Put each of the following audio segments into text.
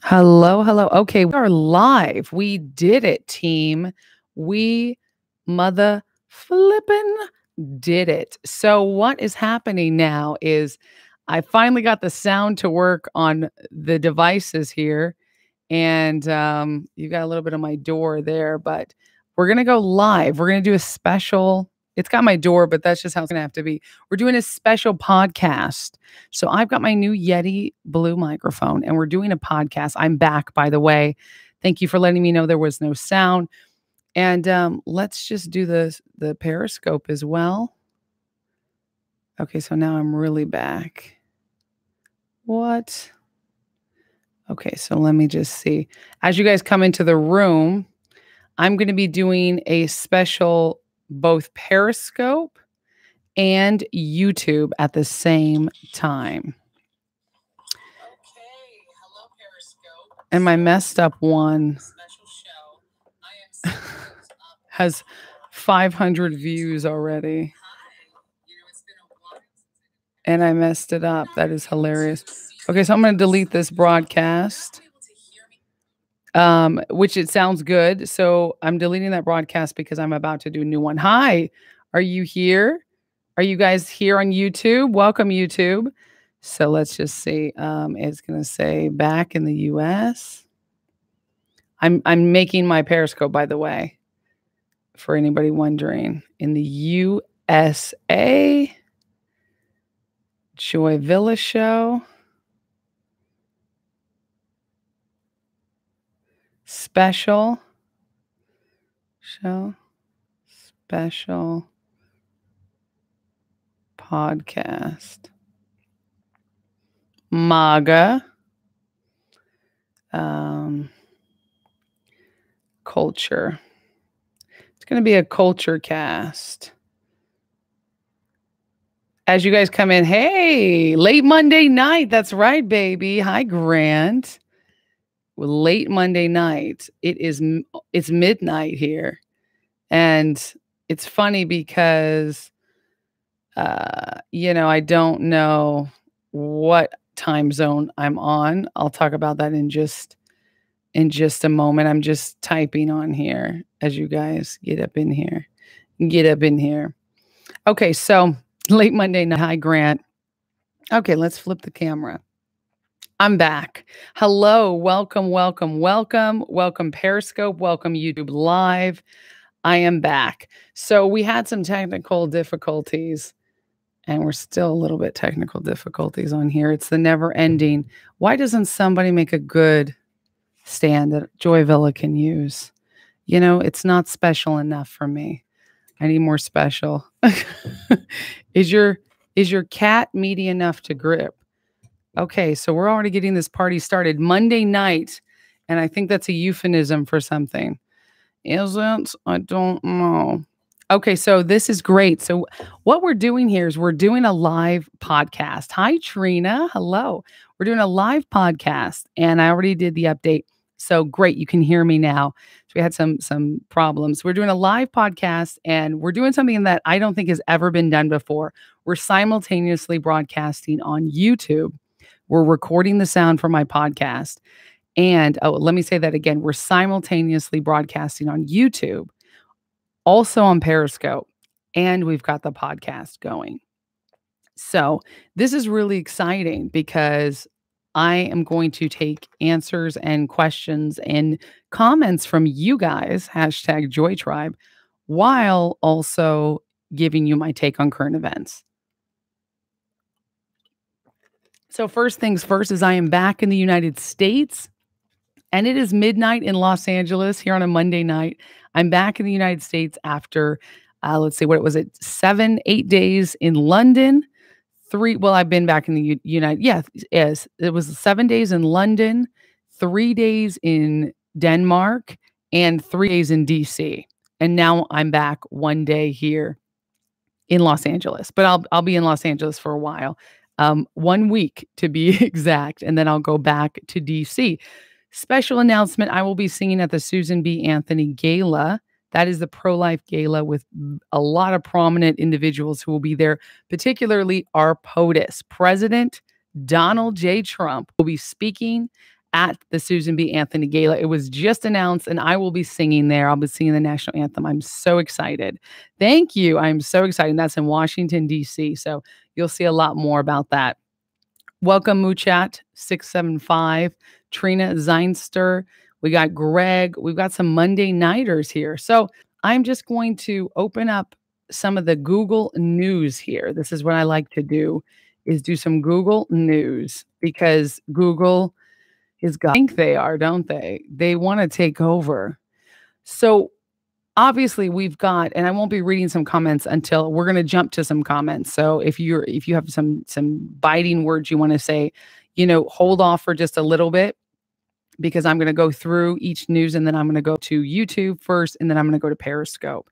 Hello, hello. Okay, we are live. We did it, team. We mother flippin' did it. So what is happening now is I finally got the sound to work on the devices here, and you got a little bit of my door there, but we're gonna go live. We're gonna do a special. It's got my door, but that's just how it's gonna have to be. We're doing a special podcast. So I've got my new Yeti blue microphone, and we're doing a podcast. I'm back, by the way. Thank you for letting me know there was no sound. And let's just do the Periscope as well. Okay, so now I'm really back. What? Okay, so let me just see. As you guys come into the room, I'm going to be doing a special both Periscope and YouTube at the same time. Okay, hello Periscope. And my messed up one has 500 views already. And I messed it up. That is hilarious. Okay, so I'm going to delete this broadcast, which it sounds good. So I'm deleting that broadcast because I'm about to do a new one. Hi, are you here? Are you guys here on YouTube? Welcome, YouTube. So let's just see. It's going to say back in the U.S. I'm making my Periscope, by the way, for anybody wondering. In the USA, Joy Villa Show. Special show. Special podcast. MAGA. Culture. It's going to be a culture cast. As you guys come in, hey, late Monday night. That's right, baby. Hi, Grant. Late Monday night. It's midnight here. And it's funny because, I don't know what time zone I'm on. I'll talk about that in just a moment. I'm just typing on here as you guys get up in here. Okay, so late Monday night. Hi, Grant. Okay, let's flip the camera. I'm back. Hello, welcome Periscope, welcome YouTube Live. I am back. So we had some technical difficulties, and we're still a little bit technical difficulties on here. It's the never ending. Why doesn't somebody make a good stand that Joy Villa can use? It's not special enough for me. I need more special. Is your cat meaty enough to grip? Okay, so we're already getting this party started Monday night, and I think that's a euphemism for something. Is it? I don't know. Okay, so this is great. So what we're doing here is we're doing a live podcast. Hi, Trina. Hello. We're doing a live podcast, and I already did the update. So great, you can hear me now. So we had some problems. We're doing a live podcast, and we're doing something that I don't think has ever been done before. We're simultaneously broadcasting on YouTube. We're recording the sound for my podcast. And let me say that again. We're simultaneously broadcasting on YouTube, also on Periscope, and we've got the podcast going. So this is really exciting because I am going to take answers and questions and comments from you guys, #JoyTribe, while also giving you my take on current events. So first things first is I am back in the United States, and it is midnight in Los Angeles here on a Monday night. I'm back in the United States after, let's see, what was it? 7-8 days in London. I've been back in the yes, it was 7 days in London, 3 days in Denmark, and 3 days in DC. And now I'm back 1 day here in Los Angeles, but I'll be in Los Angeles for a while. 1 week to be exact, and then I'll go back to DC. Special announcement, I will be singing at the Susan B. Anthony Gala. That is the pro-life gala with a lot of prominent individuals who will be there, particularly our POTUS. President Donald J. Trump will be speaking at the Susan B. Anthony Gala. It was just announced, and I will be singing there. I'll be singing the national anthem. I'm so excited. Thank you. I'm so excited. That's in Washington, D.C. So you'll see a lot more about that. Welcome, Muchat 675, Trina Zeinster. We got Greg. We've got some Monday Nighters here. So I'm just going to open up some of the Google News here. This is what I like to do, is do some Google News, because Google is God. I think they are, don't they? They want to take over. So obviously we've got, and I won't be reading some comments until we're going to jump to some comments. So if you have some biting words you want to say, hold off for just a little bit, because I'm going to go through each news, and then I'm going to go to YouTube first, and then I'm going to go to Periscope.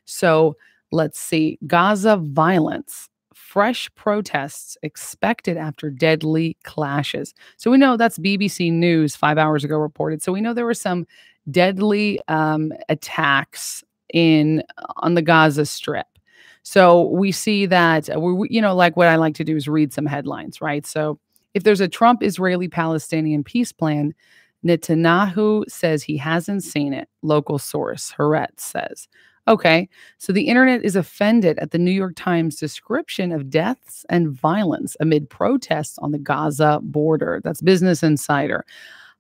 So let's see. Gaza violence. Fresh protests expected after deadly clashes. So we know that's BBC News 5 hours ago reported. So we know there were some deadly attacks on the Gaza Strip. So we see that, like what I like to do is read some headlines, right? So if there's a Trump-Israeli-Palestinian peace plan, Netanyahu says he hasn't seen it. Local source, Haaretz, says. Okay, so the internet is offended at the New York Times description of deaths and violence amid protests on the Gaza border. That's Business Insider.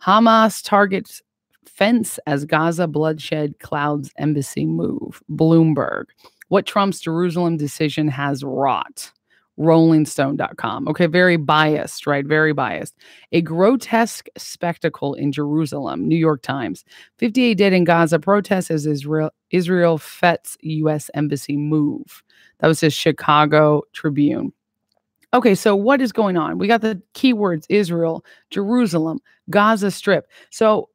Hamas targets fence as Gaza bloodshed clouds embassy move. Bloomberg. What Trump's Jerusalem decision has wrought. RollingStone.com. Okay, very biased, right? Very biased. A grotesque spectacle in Jerusalem. New York Times. 58 dead in Gaza protests as Israel fets U.S. embassy move. That was his Chicago Tribune. Okay, so what is going on? We got the keywords: Israel, Jerusalem, Gaza Strip. So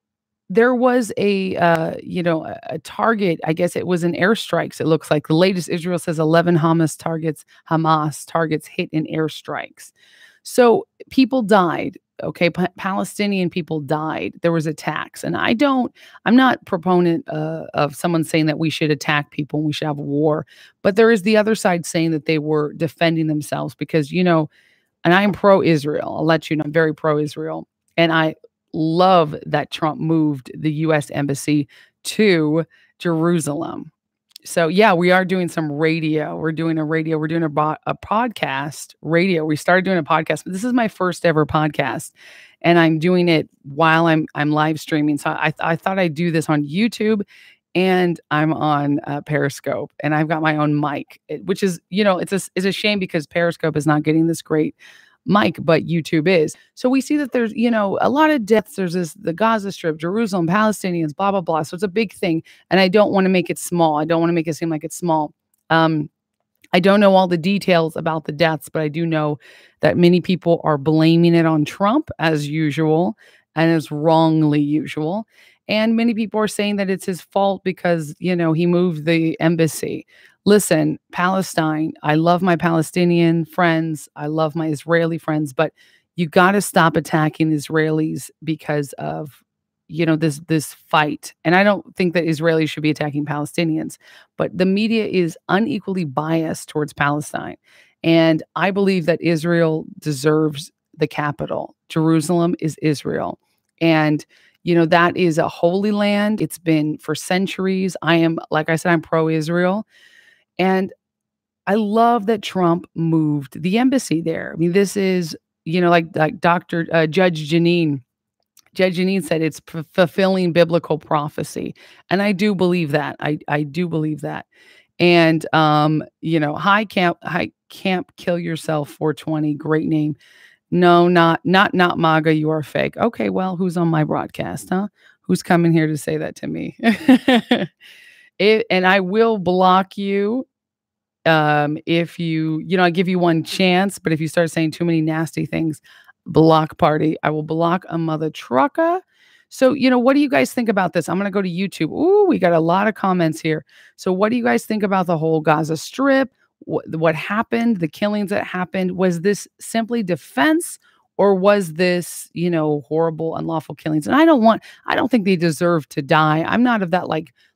there was a target. I guess it was an airstrikes. It looks like the latest. Israel says 11 Hamas targets hit in airstrikes. So people died. Okay, Palestinian people died. There was attacks, and I'm not proponent of someone saying that we should attack people and we should have war. But there is the other side saying that they were defending themselves because and I'm pro-Israel. I'll let you know, I'm very pro-Israel, and I love that Trump moved the U.S. embassy to Jerusalem. So yeah, we are doing some radio. We're doing a podcast radio. We started doing a podcast, but this is my first ever podcast, and I'm doing it while I'm live streaming. So I thought I'd do this on YouTube, and I'm on Periscope, and I've got my own mic, which is it's a shame because Periscope is not getting this great mic, but YouTube is. So we see that there's, a lot of deaths. There's the Gaza Strip, Jerusalem, Palestinians, blah, blah, blah. So it's a big thing. And I don't want to make it small. I don't want to make it seem like it's small. I don't know all the details about the deaths, but I do know that many people are blaming it on Trump as usual, and as wrongly usual. And many people are saying that it's his fault because, he moved the embassy. Listen, Palestine, I love my Palestinian friends. I love my Israeli friends, but you got to stop attacking Israelis because of, this fight. And I don't think that Israelis should be attacking Palestinians, but the media is unequally biased towards Palestine. And I believe that Israel deserves the capital. Jerusalem is Israel. And that is a holy land. It's been for centuries. Like I said, I'm pro-Israel. And I love that Trump moved the embassy there. I mean, this is, like Dr. Judge Janine. Judge Janine said it's fulfilling biblical prophecy. And I do believe that. I do believe that. And, High Camp Kill Yourself 420, great name. No, not MAGA, you are fake. Okay, well, who's on my broadcast, huh? Who's coming here to say that to me? And I will block you if I give you one chance, but if you start saying too many nasty things, block party. I will block a mother trucker. So, what do you guys think about this? I'm going to go to YouTube. Ooh, we got a lot of comments here. So what do you guys think about the whole Gaza Strip? What happened, the killings that happened? Was this simply defense, or was this, horrible, unlawful killings? And I don't think they deserve to die. I'm not of that,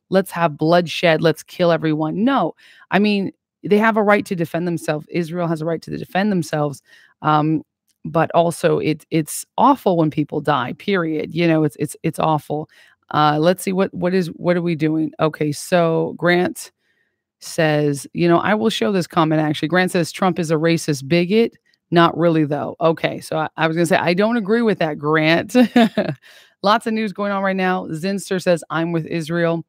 let's have bloodshed, let's kill everyone. No, I mean, they have a right to defend themselves. Israel has a right to defend themselves. but also it's awful when people die, period. It's awful. Let's see what are we doing? Okay, so Grant says, I will show this comment actually. Grant says Trump is a racist bigot. Not really, though. Okay, so I was going to say, I don't agree with that, Grant. Lots of news going on right now. Zinster says, I'm with Israel.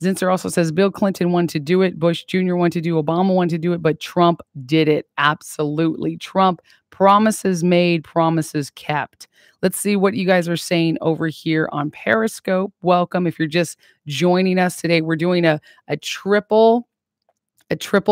Zinser also says Bill Clinton wanted to do it, Bush Jr. wanted to do, Obama wanted to do it, but Trump did it. Absolutely. Trump, promises made, promises kept. Let's see what you guys are saying over here on Periscope. Welcome. If you're just joining us today, we're doing a triple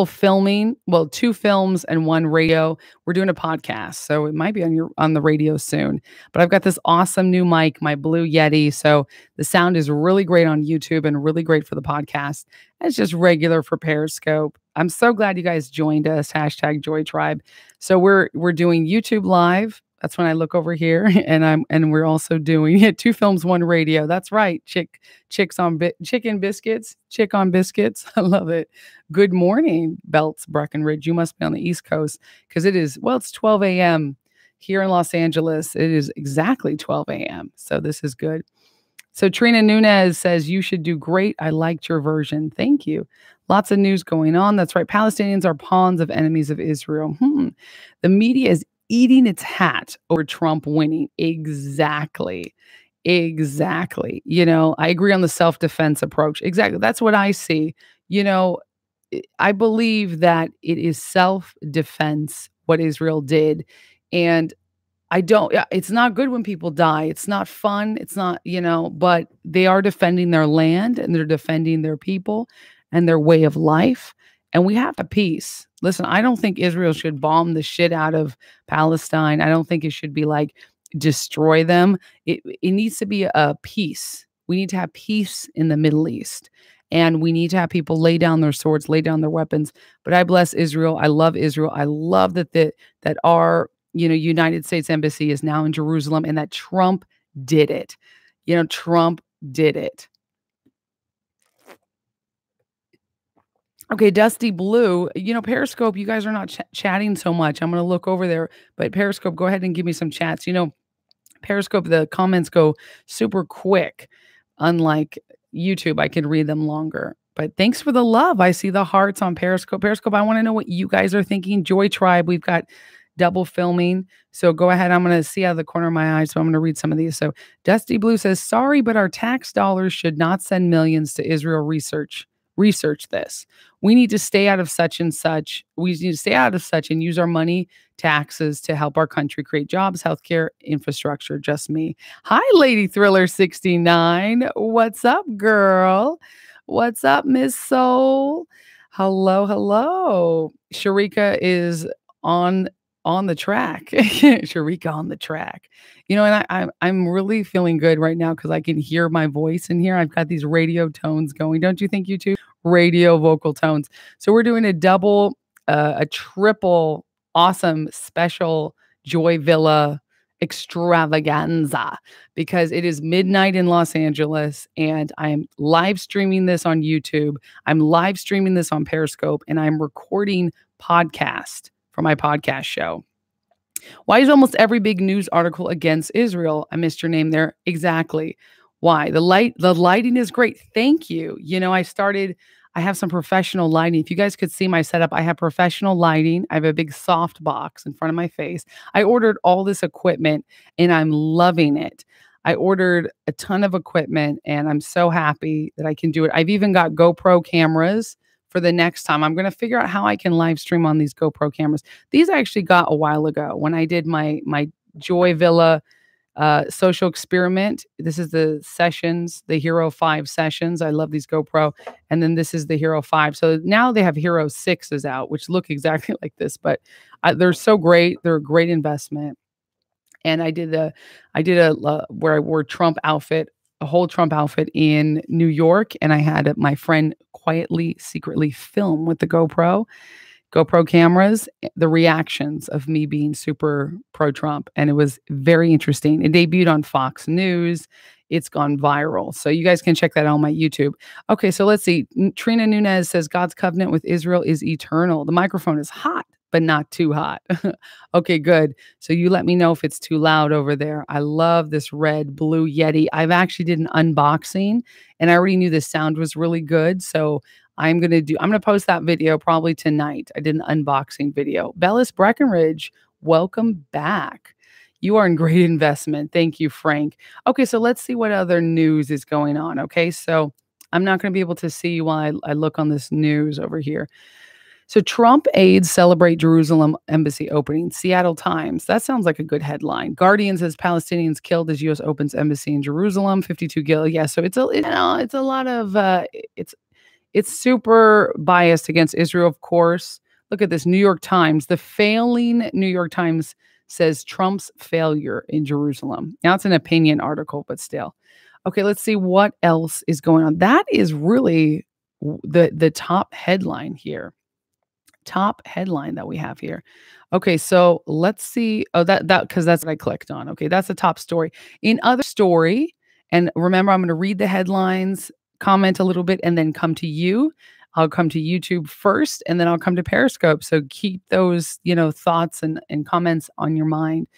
filming, well, 2 films and 1 radio. We're doing a podcast, so it might be on the radio soon. But I've got this awesome new mic, my blue Yeti, so the sound is really great on YouTube and really great for the podcast. It's just regular for Periscope. I'm so glad you guys joined us. #JoyTribe. So we're doing YouTube Live. That's when I look over here, and we're also doing 2 films, 1 radio. That's right, chicken biscuits, chick on biscuits. I love it. Good morning, Belts Breckenridge. You must be on the East Coast because it's 12 a.m. here in Los Angeles. It is exactly 12 a.m. So this is good. So Trina Nunez says you should do great. I liked your version. Thank you. Lots of news going on. That's right. Palestinians are pawns of enemies of Israel. The media is eating its hat over Trump winning. Exactly. I agree on the self-defense approach. Exactly. That's what I see. I believe that it is self-defense what Israel did. And it's not good when people die. It's not fun. It's not, but they are defending their land and they're defending their people and their way of life. And we have a peace. Listen, I don't think Israel should bomb the shit out of Palestine. I don't think it should be like destroy them. It needs to be a peace. We need to have peace in the Middle East. And we need to have people lay down their swords, lay down their weapons. But I bless Israel. I love Israel. I love that our United States Embassy is now in Jerusalem and that Trump did it. Trump did it. Okay, Dusty Blue, Periscope, you guys are not chatting so much. I'm going to look over there, but Periscope, go ahead and give me some chats. Periscope, the comments go super quick. Unlike YouTube, I can read them longer. But thanks for the love. I see the hearts on Periscope. Periscope, I want to know what you guys are thinking. Joy Tribe, we've got double filming. So go ahead. I'm going to see out of the corner of my eye. So I'm going to read some of these. So Dusty Blue says, sorry, but our tax dollars should not send millions to Israel research this. We need to stay out of such and such. We need to stay out of such and use our money, taxes to help our country create jobs, healthcare, infrastructure. Just me. Hi, Lady Thriller 69. What's up, girl? What's up, Miss Soul? Hello. Sharika is on the track. Sharika on the track. And I'm really feeling good right now because I can hear my voice in here. I've got these radio tones going. Don't you think you too? Radio vocal tones. So we're doing a triple awesome special Joy Villa extravaganza because it is midnight in Los Angeles and I'm live streaming this on YouTube. I'm live streaming this on Periscope and I'm recording podcast for my podcast show. Why is almost every big news article against Israel? I missed your name there. Exactly. Why? The lighting is great. Thank you. I have some professional lighting. If you guys could see my setup, I have professional lighting. I have a big soft box in front of my face. I ordered all this equipment and I'm loving it. I ordered a ton of equipment and I'm so happy that I can do it. I've even got GoPro cameras for the next time. I'm going to figure out how I can live stream on these GoPro cameras. These I actually got a while ago when I did my Joy Villa social experiment. This is the sessions, the Hero 5 sessions. I love these GoPro. And then this is the Hero 5. So now they have Hero 6s out, which look exactly like this, but they're so great. They're a great investment. And I did where I wore Trump outfit, a whole Trump outfit in New York. And I had my friend quietly, secretly film with the GoPro cameras, the reactions of me being super pro-Trump. And it was very interesting. It debuted on Fox News. It's gone viral. So you guys can check that out on my YouTube. Okay, so let's see. Trina Nunez says, God's covenant with Israel is eternal. The microphone is hot, but not too hot. Okay, good. So you let me know if it's too loud over there. I love this red blue Yeti. I've actually did an unboxing and I already knew the sound was really good. So I'm going to post that video probably tonight. I did an unboxing video. Bellis Breckenridge, welcome back. You are in great investment. Thank you, Frank. Okay, so let's see what other news is going on. Okay, so I'm not going to be able to see while I look on this news over here. So Trump aides celebrate Jerusalem embassy opening. Seattle Times. That sounds like a good headline. Guardian says Palestinians killed as U.S. opens embassy in Jerusalem. 52 killed. Yeah, so it's a lot of it's super biased against Israel, of course. Look at this. New York Times. The failing New York Times says Trump's failure in Jerusalem. Now it's an opinion article, but still. Okay, let's see what else is going on. That is really the top headline here. Top headline that we have here. Okay, so let's see. Oh, that because that's what I clicked on. Okay, that's the top story. In other story, and remember, I'm going to read the headlines, comment a little bit, and then come to you. I'll come to YouTube first, and then I'll come to Periscope. So keep those, thoughts and comments on your mind.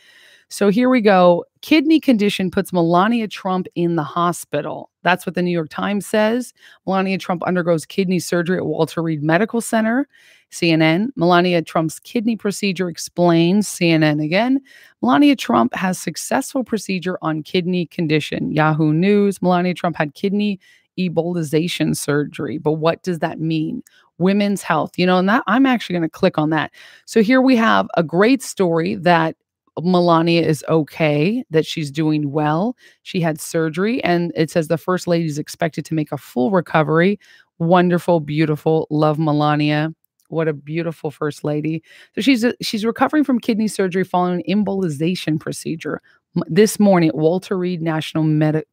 So here we go. Kidney condition puts Melania Trump in the hospital. That's what the New York Times says. Melania Trump undergoes kidney surgery at Walter Reed Medical Center. CNN. Melania Trump's kidney procedure explains. CNN again. Melania Trump has successful procedure on kidney condition. Yahoo News. Melania Trump had kidney embolization surgery. But what does that mean? Women's health. And that I'm actually going to click on that. So here we have a great story that Melania is okay, that she's doing well. She had surgery, and it says the first lady is expected to make a full recovery. Wonderful, beautiful. Love Melania. What a beautiful first lady. So she's recovering from kidney surgery following an embolization procedure this morning at Walter Reed National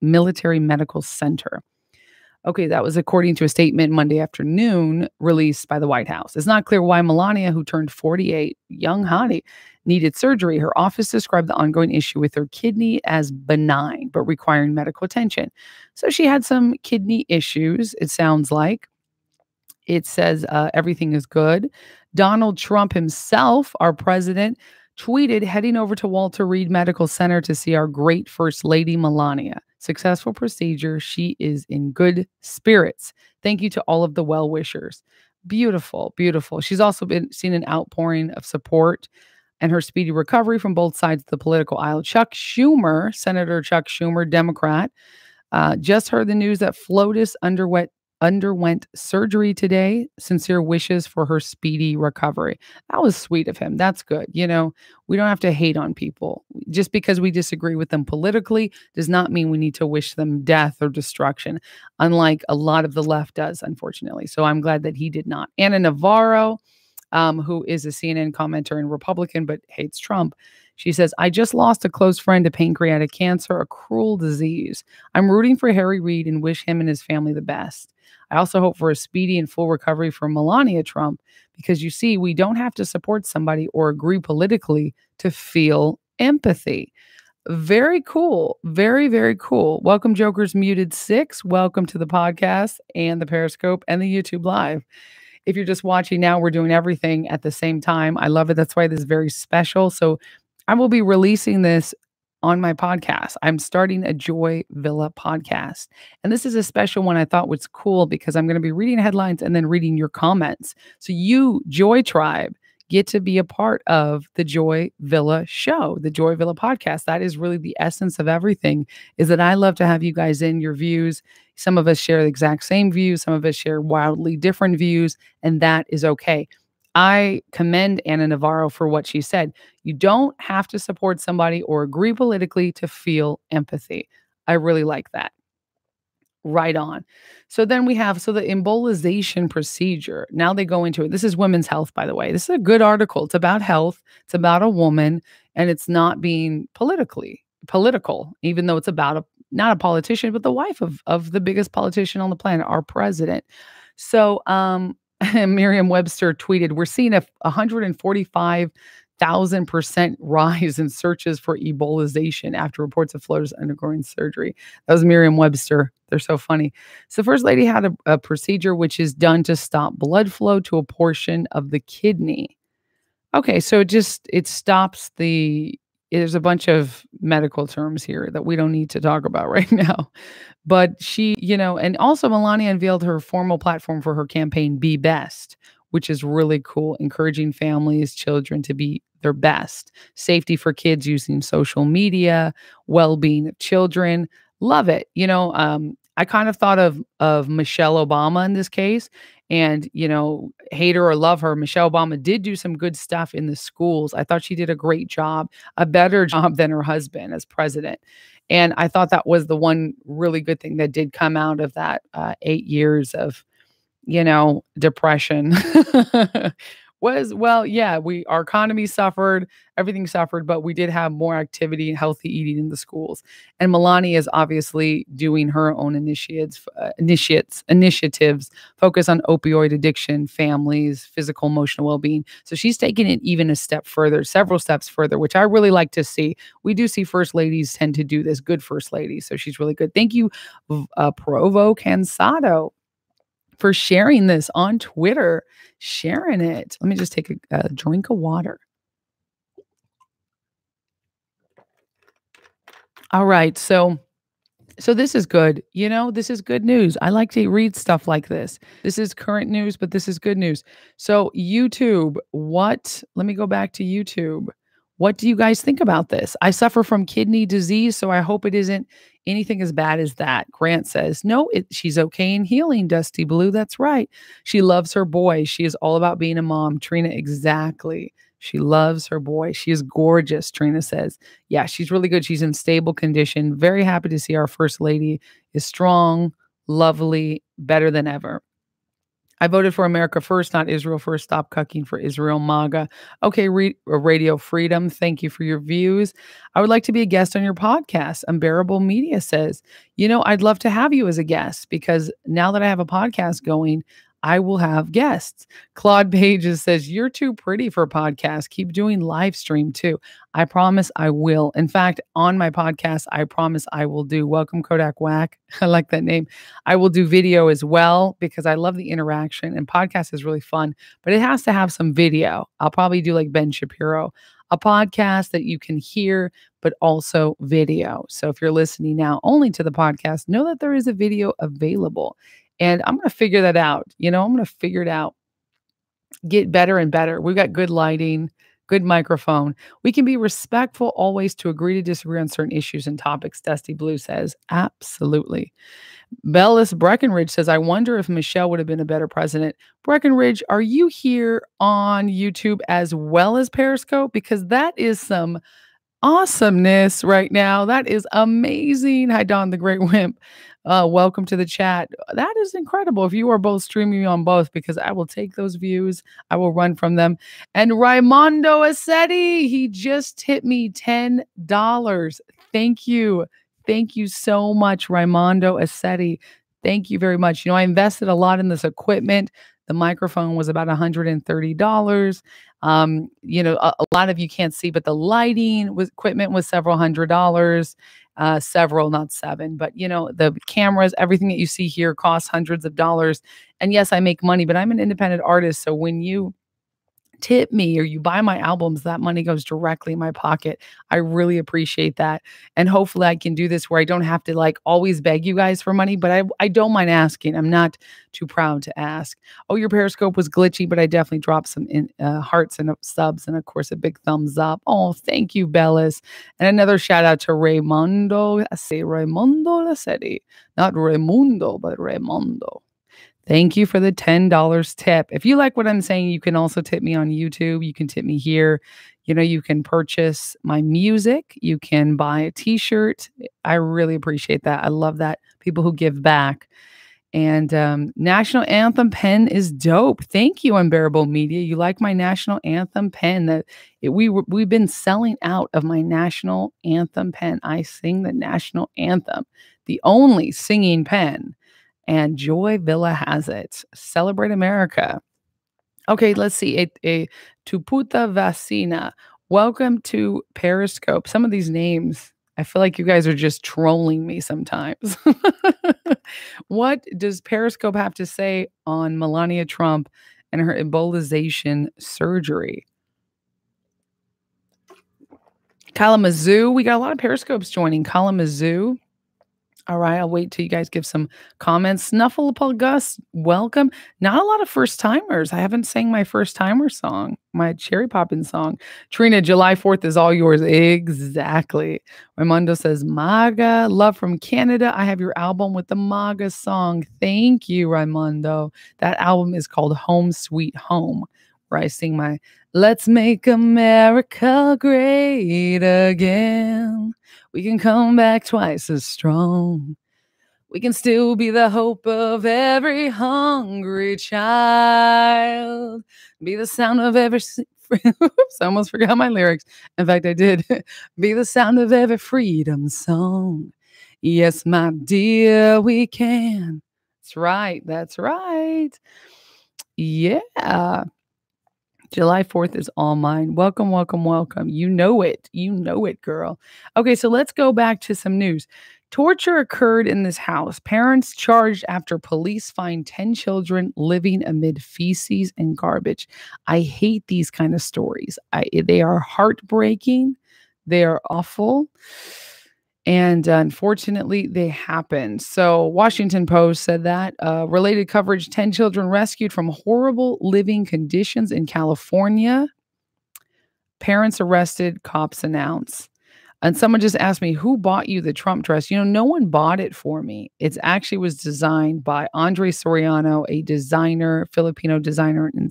Military Medical Center. Okay, that was according to a statement Monday afternoon released by the White House. It's not clear why Melania, who turned 48, young hottie, needed surgery. Her office described the ongoing issue with her kidney as benign, but requiring medical attention. So she had some kidney issues, it sounds like. It says everything is good. Donald Trump himself, our president, tweeted, heading over to Walter Reed Medical Center to see our great First Lady Melania. Successful procedure. She is in good spirits. Thank you to all of the well-wishers. Beautiful, beautiful. She's also seen an outpouring of support and her speedy recovery from both sides of the political aisle. Chuck Schumer, Senator Chuck Schumer, Democrat, just heard the news that FLOTUS underwent surgery today. Sincere wishes for her speedy recovery. That was sweet of him. That's good. We don't have to hate on people. Just because we disagree with them politically does not mean we need to wish them death or destruction, unlike a lot of the left does, unfortunately. So I'm glad that he did not. Ana Navarro, who is a CNN commentator and Republican but hates Trump, she says, I just lost a close friend to pancreatic cancer, a cruel disease. I'm rooting for Harry Reid and wish him and his family the best. I also hope for a speedy and full recovery for Melania Trump, because you see, we don't have to support somebody or agree politically to feel empathy. Very cool. Very, very cool. Welcome, Joker's Muted 6. Welcome to the podcast and the Periscope and the YouTube Live. If you're just watching now, we're doing everything at the same time. I love it. That's why this is very special. So I will be releasing this on my podcast. I'm starting a Joy Villa podcast. And this is a special one I thought was cool because I'm going to be reading headlines and then reading your comments. So you, Joy Tribe, get to be a part of the Joy Villa show, the Joy Villa podcast. That is really the essence of everything, is that I love to have you guys in your views. Some of us share the exact same views. Some of us share wildly different views, and that is okay. I commend Ana Navarro for what she said. You don't have to support somebody or agree politically to feel empathy. I really like that. Right on. So then we have, the embolization procedure. Now they go into it. This is Women's Health, by the way. This is a good article. It's about health. It's about a woman, and it's not being political, even though it's about not a politician, but the wife of the biggest politician on the planet, our president. So, Merriam-Webster tweeted, we're seeing a 145,000% rise in searches for embolization after reports of floaters undergoing surgery. That was Merriam-Webster. They're so funny. So First Lady had a procedure which is done to stop blood flow to a portion of the kidney. Okay, so it stops there's a bunch of medical terms here that we don't need to talk about right now. But she, and also Melania unveiled her formal platform for her campaign, Be Best, which is really cool, encouraging families, children to be their best, safety for kids using social media, well being of children. Love it. I kind of thought of Michelle Obama in this case. And, hate her or love her, Michelle Obama did do some good stuff in the schools. I thought she did a great job, a better job than her husband as president. And I thought that was the one really good thing that did come out of that 8 years of, depression. Yeah, our economy suffered, everything suffered, but we did have more activity and healthy eating in the schools. And Melania is obviously doing her own initiatives focus on opioid addiction, families, physical, emotional well-being. So she's taking it even a step further, several steps further, which I really like to see. We do see first ladies tend to do this, good first ladies. So she's really good. Thank you, Provo Cansado, for sharing this on Twitter, sharing it. Let me just take a drink of water. All right. So this is good. This is good news. I like to read stuff like this. This is current news, but this is good news. So YouTube, let me go back to YouTube. What do you guys think about this? I suffer from kidney disease, so I hope it isn't anything as bad as that. Grant says, no, she's okay and healing, Dusty Blue. That's right. She loves her boy. She is all about being a mom. Trina, exactly. She loves her boy. She is gorgeous, Trina says. Yeah, she's really good. She's in stable condition. Very happy to see our first lady is strong, lovely, better than ever. I voted for America First, not Israel First. Stop cucking for Israel MAGA. Okay, Radio Freedom, thank you for your views. I would like to be a guest on your podcast. Unbearable Media says, I'd love to have you as a guest because now that I have a podcast going, I will have guests. Claude Pages says, you're too pretty for a podcast. Keep doing live stream too. I promise I will. In fact, on my podcast, I promise I will do Welcome Kodak Whack. I like that name. I will do video as well because I love the interaction and podcast is really fun, but it has to have some video. I'll probably do like Ben Shapiro, a podcast that you can hear, but also video. So if you're listening now only to the podcast, know that there is a video available. And I'm going to figure that out. I'm going to figure it out, get better and better. We've got good lighting, good microphone. We can be respectful always to agree to disagree on certain issues and topics. Dusty Blue says, absolutely. Bellis Breckenridge says, I wonder if Michelle would have been a better president. Breckenridge, are you here on YouTube as well as Periscope? Because that is some awesomeness right now. That is amazing. Hi, Don the Great Wimp. Welcome to the chat. That is incredible. If you are both streaming on both, because I will take those views. I will run from them. And Raimondo Assetti, he just hit me $10. Thank you. Thank you so much, Raimondo Assetti. Thank you very much. I invested a lot in this equipment. The microphone was about $130. A lot of you can't see, but the equipment was several $100s. Several, not seven, but the cameras, everything that you see here costs hundreds of dollars. And yes, I make money, but I'm an independent artist. So when you tip me or you buy my albums, that money goes directly in my pocket. I really appreciate that. And hopefully I can do this where I don't have to always beg you guys for money, but I don't mind asking. I'm not too proud to ask. Oh, your Periscope was glitchy, but I definitely dropped some hearts and subs and of course a big thumbs up. Oh, thank you, Bellis. And another shout out to Raimundo. I say Raimundo Lassetti, not Raimundo, but Raimundo. Thank you for the $10 tip. If you like what I'm saying, you can also tip me on YouTube. You can tip me here. You can purchase my music. You can buy a t-shirt. I really appreciate that. I love that. People who give back. And National Anthem pen is dope. Thank you, Unbearable Media. You like my National Anthem pen? We've been selling out of my National Anthem pen. I sing the National Anthem, the only singing pen. And Joy Villa has it. Celebrate America. Okay, let's see. A Tuputa Vacina. Welcome to Periscope. Some of these names, I feel like you guys are just trolling me sometimes. What does Periscope have to say on Melania Trump and her embolization surgery? Kalamazoo. We got a lot of Periscopes joining. Kalamazoo. All right, I'll wait till you guys give some comments. Snuffleupagus, Gus, welcome. Not a lot of first timers. I haven't sang my first timer song, my cherry poppin' song. Trina, July 4th is all yours. Exactly. Raimundo says, MAGA, love from Canada. I have your album with the MAGA song. Thank you, Raimundo. That album is called Home Sweet Home, where I sing my Let's Make America Great Again. We can come back twice as strong. We can still be the hope of every hungry child. Be the sound of every... Oops, I almost forgot my lyrics. In fact, I did. Be the sound of every freedom song. Yes, my dear, we can. That's right. That's right. Yeah. July 4th is all mine. Welcome, welcome, welcome. You know it. You know it, girl. Okay, so let's go back to some news. Torture occurred in this house. Parents charged after police find 10 children living amid feces and garbage. I hate these kind of stories. They are heartbreaking. They are awful. And unfortunately, they happened. So Washington Post said that related coverage, 10 children rescued from horrible living conditions in California. Parents arrested, cops announce. And someone just asked me, who bought you the Trump dress? You know, no one bought it for me. It actually was designed by Andre Soriano, a designer, Filipino designer in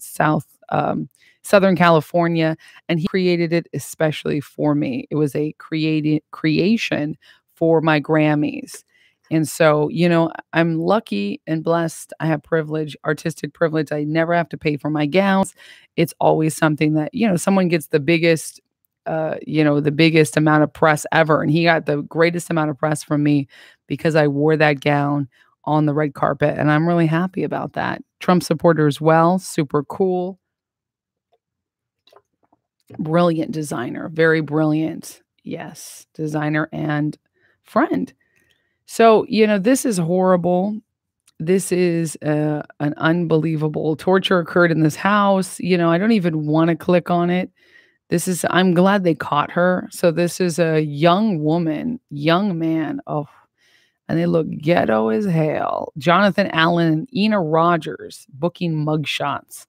Southern California, and he created it especially for me. It was a creation for my Grammys. And so, you know, I'm lucky and blessed. I have privilege, artistic privilege. I never have to pay for my gowns. It's always something that, you know, someone gets the biggest amount of press ever. And he got the greatest amount of press from me because I wore that gown on the red carpet. And I'm really happy about that. Trump supporter as well. Super cool. Brilliant designer. Very brilliant. Yes. Designer and friend. So, you know, this is horrible. This is an unbelievable torture occurred in this house. You know, I don't even want to click on it. I'm glad they caught her. So this is a young woman, young man. Oh, and they look ghetto as hell. Jonathan Allen and Ina Rogers booking mugshots.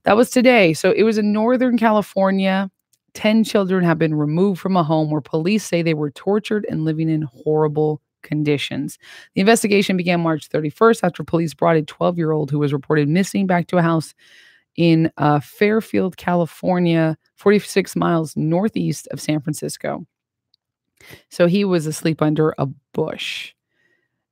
That was today. So it was in Northern California. 10 children have been removed from a home where police say they were tortured and living in horrible conditions. The investigation began March 31st after police brought a 12-year-old who was reported missing back to a house in Fairfield, California, 46 miles northeast of San Francisco. So he was asleep under a bush.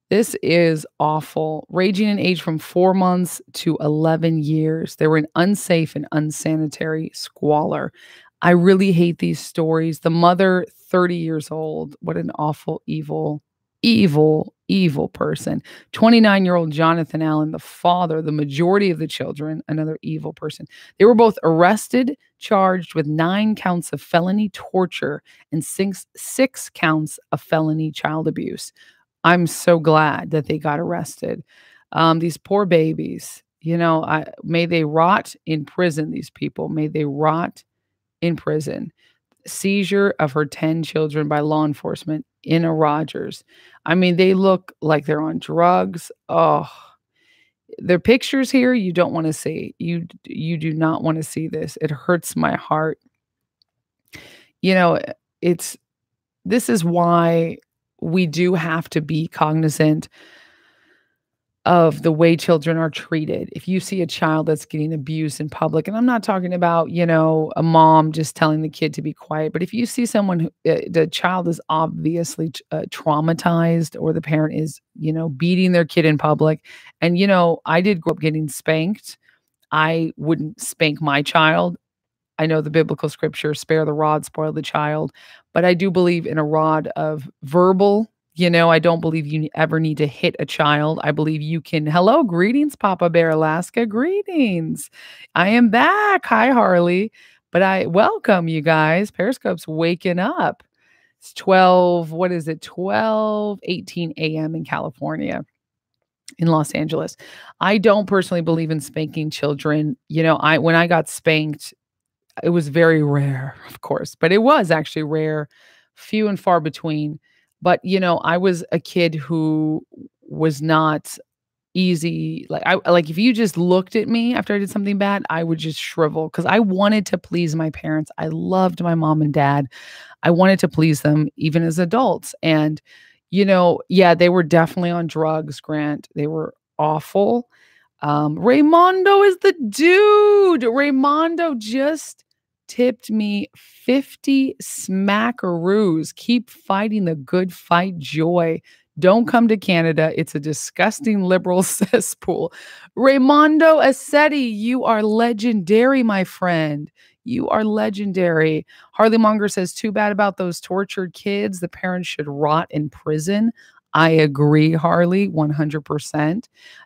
This is awful. Ranging in age from 4 months to 11 years. They were in unsafe and unsanitary squalor. I really hate these stories. The mother, 30 years old. What an awful, evil person. 29-year-old Jonathan Allen, the father, the majority of the children, another evil person. They were both arrested, charged with 9 counts of felony torture and six counts of felony child abuse. I'm so glad that they got arrested. These poor babies, you know, may they rot in prison, these people. May they rot in prison. Seizure of her 10 children by law enforcement. Ina Rogers. I mean, they look like they're on drugs. Oh, their pictures here, you don't want to see. You do not want to see this. It hurts my heart. You know, this is why we do have to be cognizant of the way children are treated. If you see a child that's getting abused in public, and I'm not talking about, you know, a mom just telling the kid to be quiet, but if you see someone who, the child is obviously traumatized, or the parent is, you know, beating their kid in public. And, you know, I did grow up getting spanked. I wouldn't spank my child. I know the biblical scripture, spare the rod, spoil the child. But I do believe in a rod of verbal. You know, I don't believe you ever need to hit a child. I believe you can. Hello, greetings, Papa Bear Alaska. Greetings. I am back. Hi, Harley. But I welcome you guys. Periscope's waking up. It's 12:18 a.m. in California, in Los Angeles. I don't personally believe in spanking children. You know, when I got spanked, It was very rare, of course, but it was actually rare, few and far between. But, I was a kid who was not easy. Like if you just looked at me after I did something bad, I would just shrivel because I wanted to please my parents. I loved my mom and dad. I wanted to please them even as adults. And, yeah, they were definitely on drugs, Grant. They were awful. Raymondo is the dude. Raymondo just tipped me 50 smackaroos. Keep fighting the good fight, Joy. Don't come to Canada. It's a disgusting liberal cesspool. Raymondo Assetti, you are legendary, my friend. You are legendary. Harley Monger says, too bad about those tortured kids. The parents should rot in prison. I agree, Harley, 100%.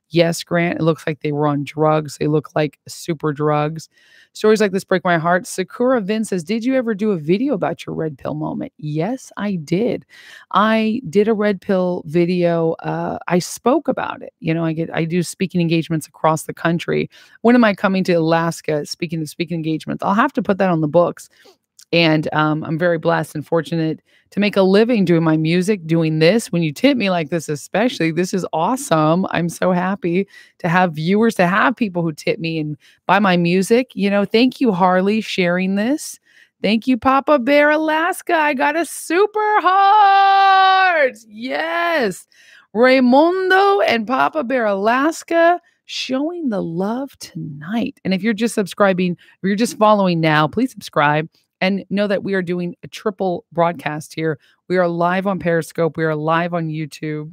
Yes, Grant, it looks like they were on drugs. They look like super drugs. Stories like this break my heart. Sakura Vin says, did you ever do a video about your red pill moment? Yes, I did. I did a red pill video. I spoke about it. I do speaking engagements across the country. When am I coming to Alaska speaking engagements? I'll have to put that on the books. And I'm very blessed and fortunate to make a living doing my music, doing this. When you tip me like this, especially, this is awesome. I'm so happy to have viewers, to have people who tip me and buy my music. Thank you, Harley, sharing this. Thank you, Papa Bear Alaska. I got a super heart. Yes. Raymondo and Papa Bear Alaska showing the love tonight. And if you're just subscribing, or you're just following now, please subscribe. And know that we are doing a triple broadcast here. We are live on Periscope. We are live on YouTube.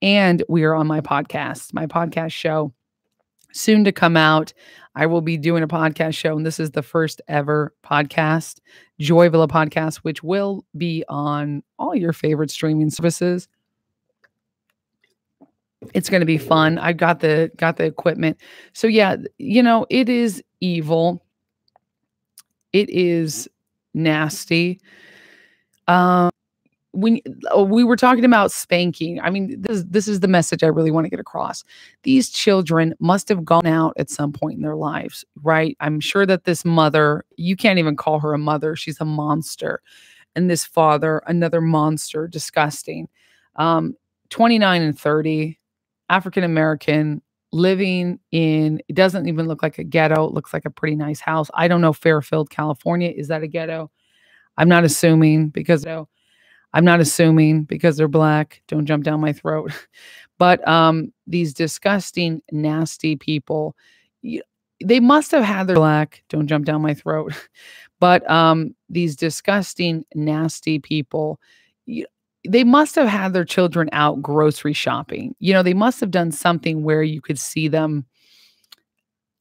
And we are on my podcast show. Soon to come out, I will be doing a podcast show. And this is the first ever podcast, Joy Villa Podcast, which will be on all your favorite streaming services. It's going to be fun. I got the equipment. So yeah, it is evil. It is nasty. When we were talking about spanking, I mean, this is the message I really want to get across. These children must have gone out at some point in their lives, right? I'm sure that this mother, you can't even call her a mother. She's a monster. And this father, another monster, disgusting. 29 and 30, African-American, living in, it doesn't even look like a ghetto. It looks like a pretty nice house. I don't know, Fairfield, California. Is that a ghetto? I'm not assuming because they're black. Don't jump down my throat. But these disgusting, nasty people, they must have had their black. Don't jump down my throat. But these disgusting, nasty people, they must have had their children out grocery shopping. They must have done something where you could see them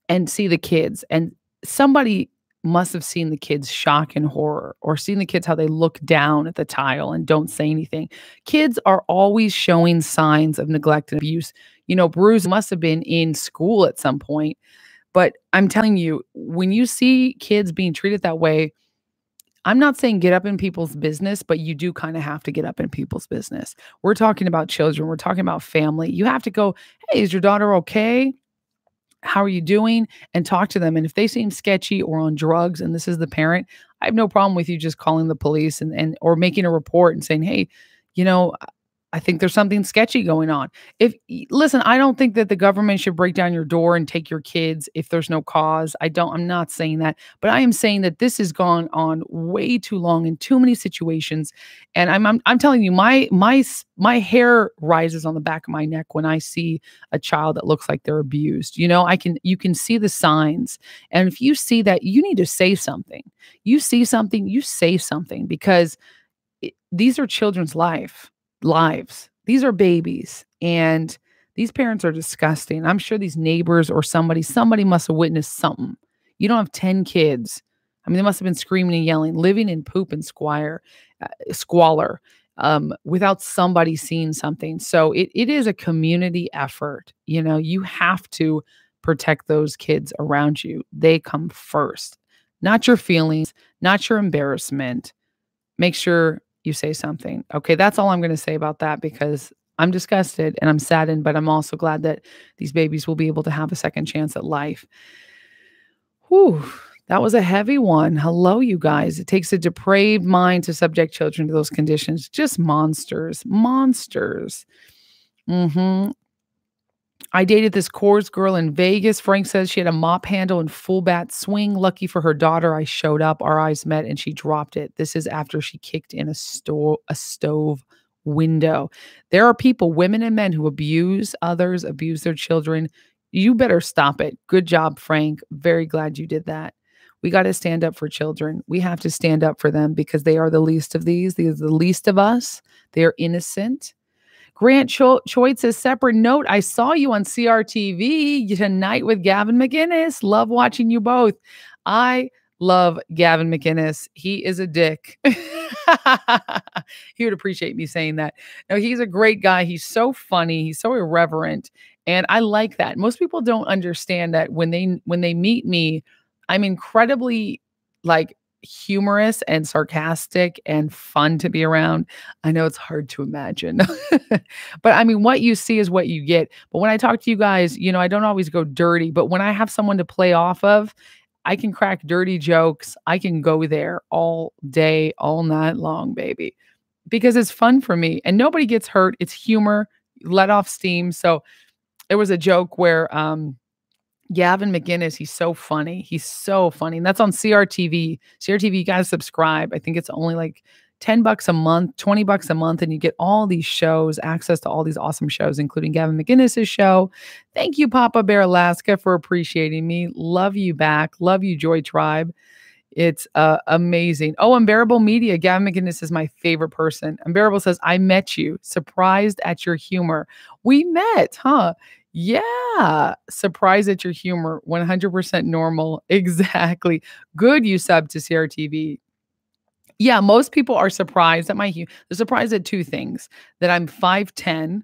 and see the kids. And somebody must have seen the kids' shock and horror, or seen the kids how they look down at the tile and don't say anything. Kids are always showing signs of neglect and abuse. Bruce must have been in school at some point. But I'm telling you, when you see kids being treated that way, I'm not saying get up in people's business, but you do kind of have to get up in people's business. We're talking about children. We're talking about family. You have to go, hey, is your daughter okay? How are you doing? And talk to them. And if they seem sketchy or on drugs, and this is the parent, I have no problem with you just calling the police or making a report and saying, hey, I think there's something sketchy going on. Listen, I don't think that the government should break down your door and take your kids if there's no cause. I'm not saying that, but I am saying that this has gone on way too long in too many situations. And I'm telling you, my hair rises on the back of my neck when I see a child that looks like they're abused. You can see the signs. And if you see that, you need to say something. You see something, you say something, because these are children's lives. These are babies, and these parents are disgusting. I'm sure these neighbors or somebody must have witnessed something. You don't have 10 kids. I mean, they must have been screaming and yelling, living in poop and squalor, without somebody seeing something. So it is a community effort. You have to protect those kids around you. They come first, not your feelings, not your embarrassment. Make sure you say something. Okay, that's all I'm going to say about that, because I'm disgusted and I'm saddened, but I'm also glad that these babies will be able to have a second chance at life. Whew, That was a heavy one. Hello, you guys. It takes a depraved mind to subject children to those conditions. Just monsters. Monsters. Mm-hmm. I dated this Coors girl in Vegas. Frank says she had a mop handle and full bat swing. Lucky for her daughter, I showed up. Our eyes met and she dropped it. This is after she kicked in a stove window. There are people, women and men, who abuse others, abuse their children. You better stop it. Good job, Frank. Very glad you did that. We got to stand up for children. We have to stand up for them because they are the least of these. They are the least of us. They are innocent. Grant Choit says, separate note, I saw you on CRTV tonight with Gavin McInnes. Love watching you both. I love Gavin McInnes. He is a dick. He would appreciate me saying that. No, he's a great guy. He's so funny. He's so irreverent. And I like that. Most people don't understand that when they meet me, I'm incredibly like humorous and sarcastic and fun to be around. I know it's hard to imagine, but I mean, what you see is what you get. But when I talk to you guys, I don't always go dirty, but when I have someone to play off of, I can crack dirty jokes. I can go there all day, all night long, baby, because it's fun for me and nobody gets hurt. It's humor, let off steam. So there was a joke where, Gavin McInnes, he's so funny. He's so funny. And that's on CRTV. CRTV, you guys subscribe. I think it's only like $10 a month, $20 a month. And you get all these shows, access to all these awesome shows, including Gavin McInnes' show. Thank you, Papa Bear Alaska, for appreciating me. Love you back. Love you, Joy Tribe. It's amazing. Oh, Unbearable Media. Gavin McInnes is my favorite person. Unbearable says, I met you. Surprised at your humor. We met, huh? Yeah. Surprised at your humor. 100% normal. Exactly. Good you sub to CRTV. Yeah, most people are surprised at my humor. They're surprised at two things. That I'm 5'10".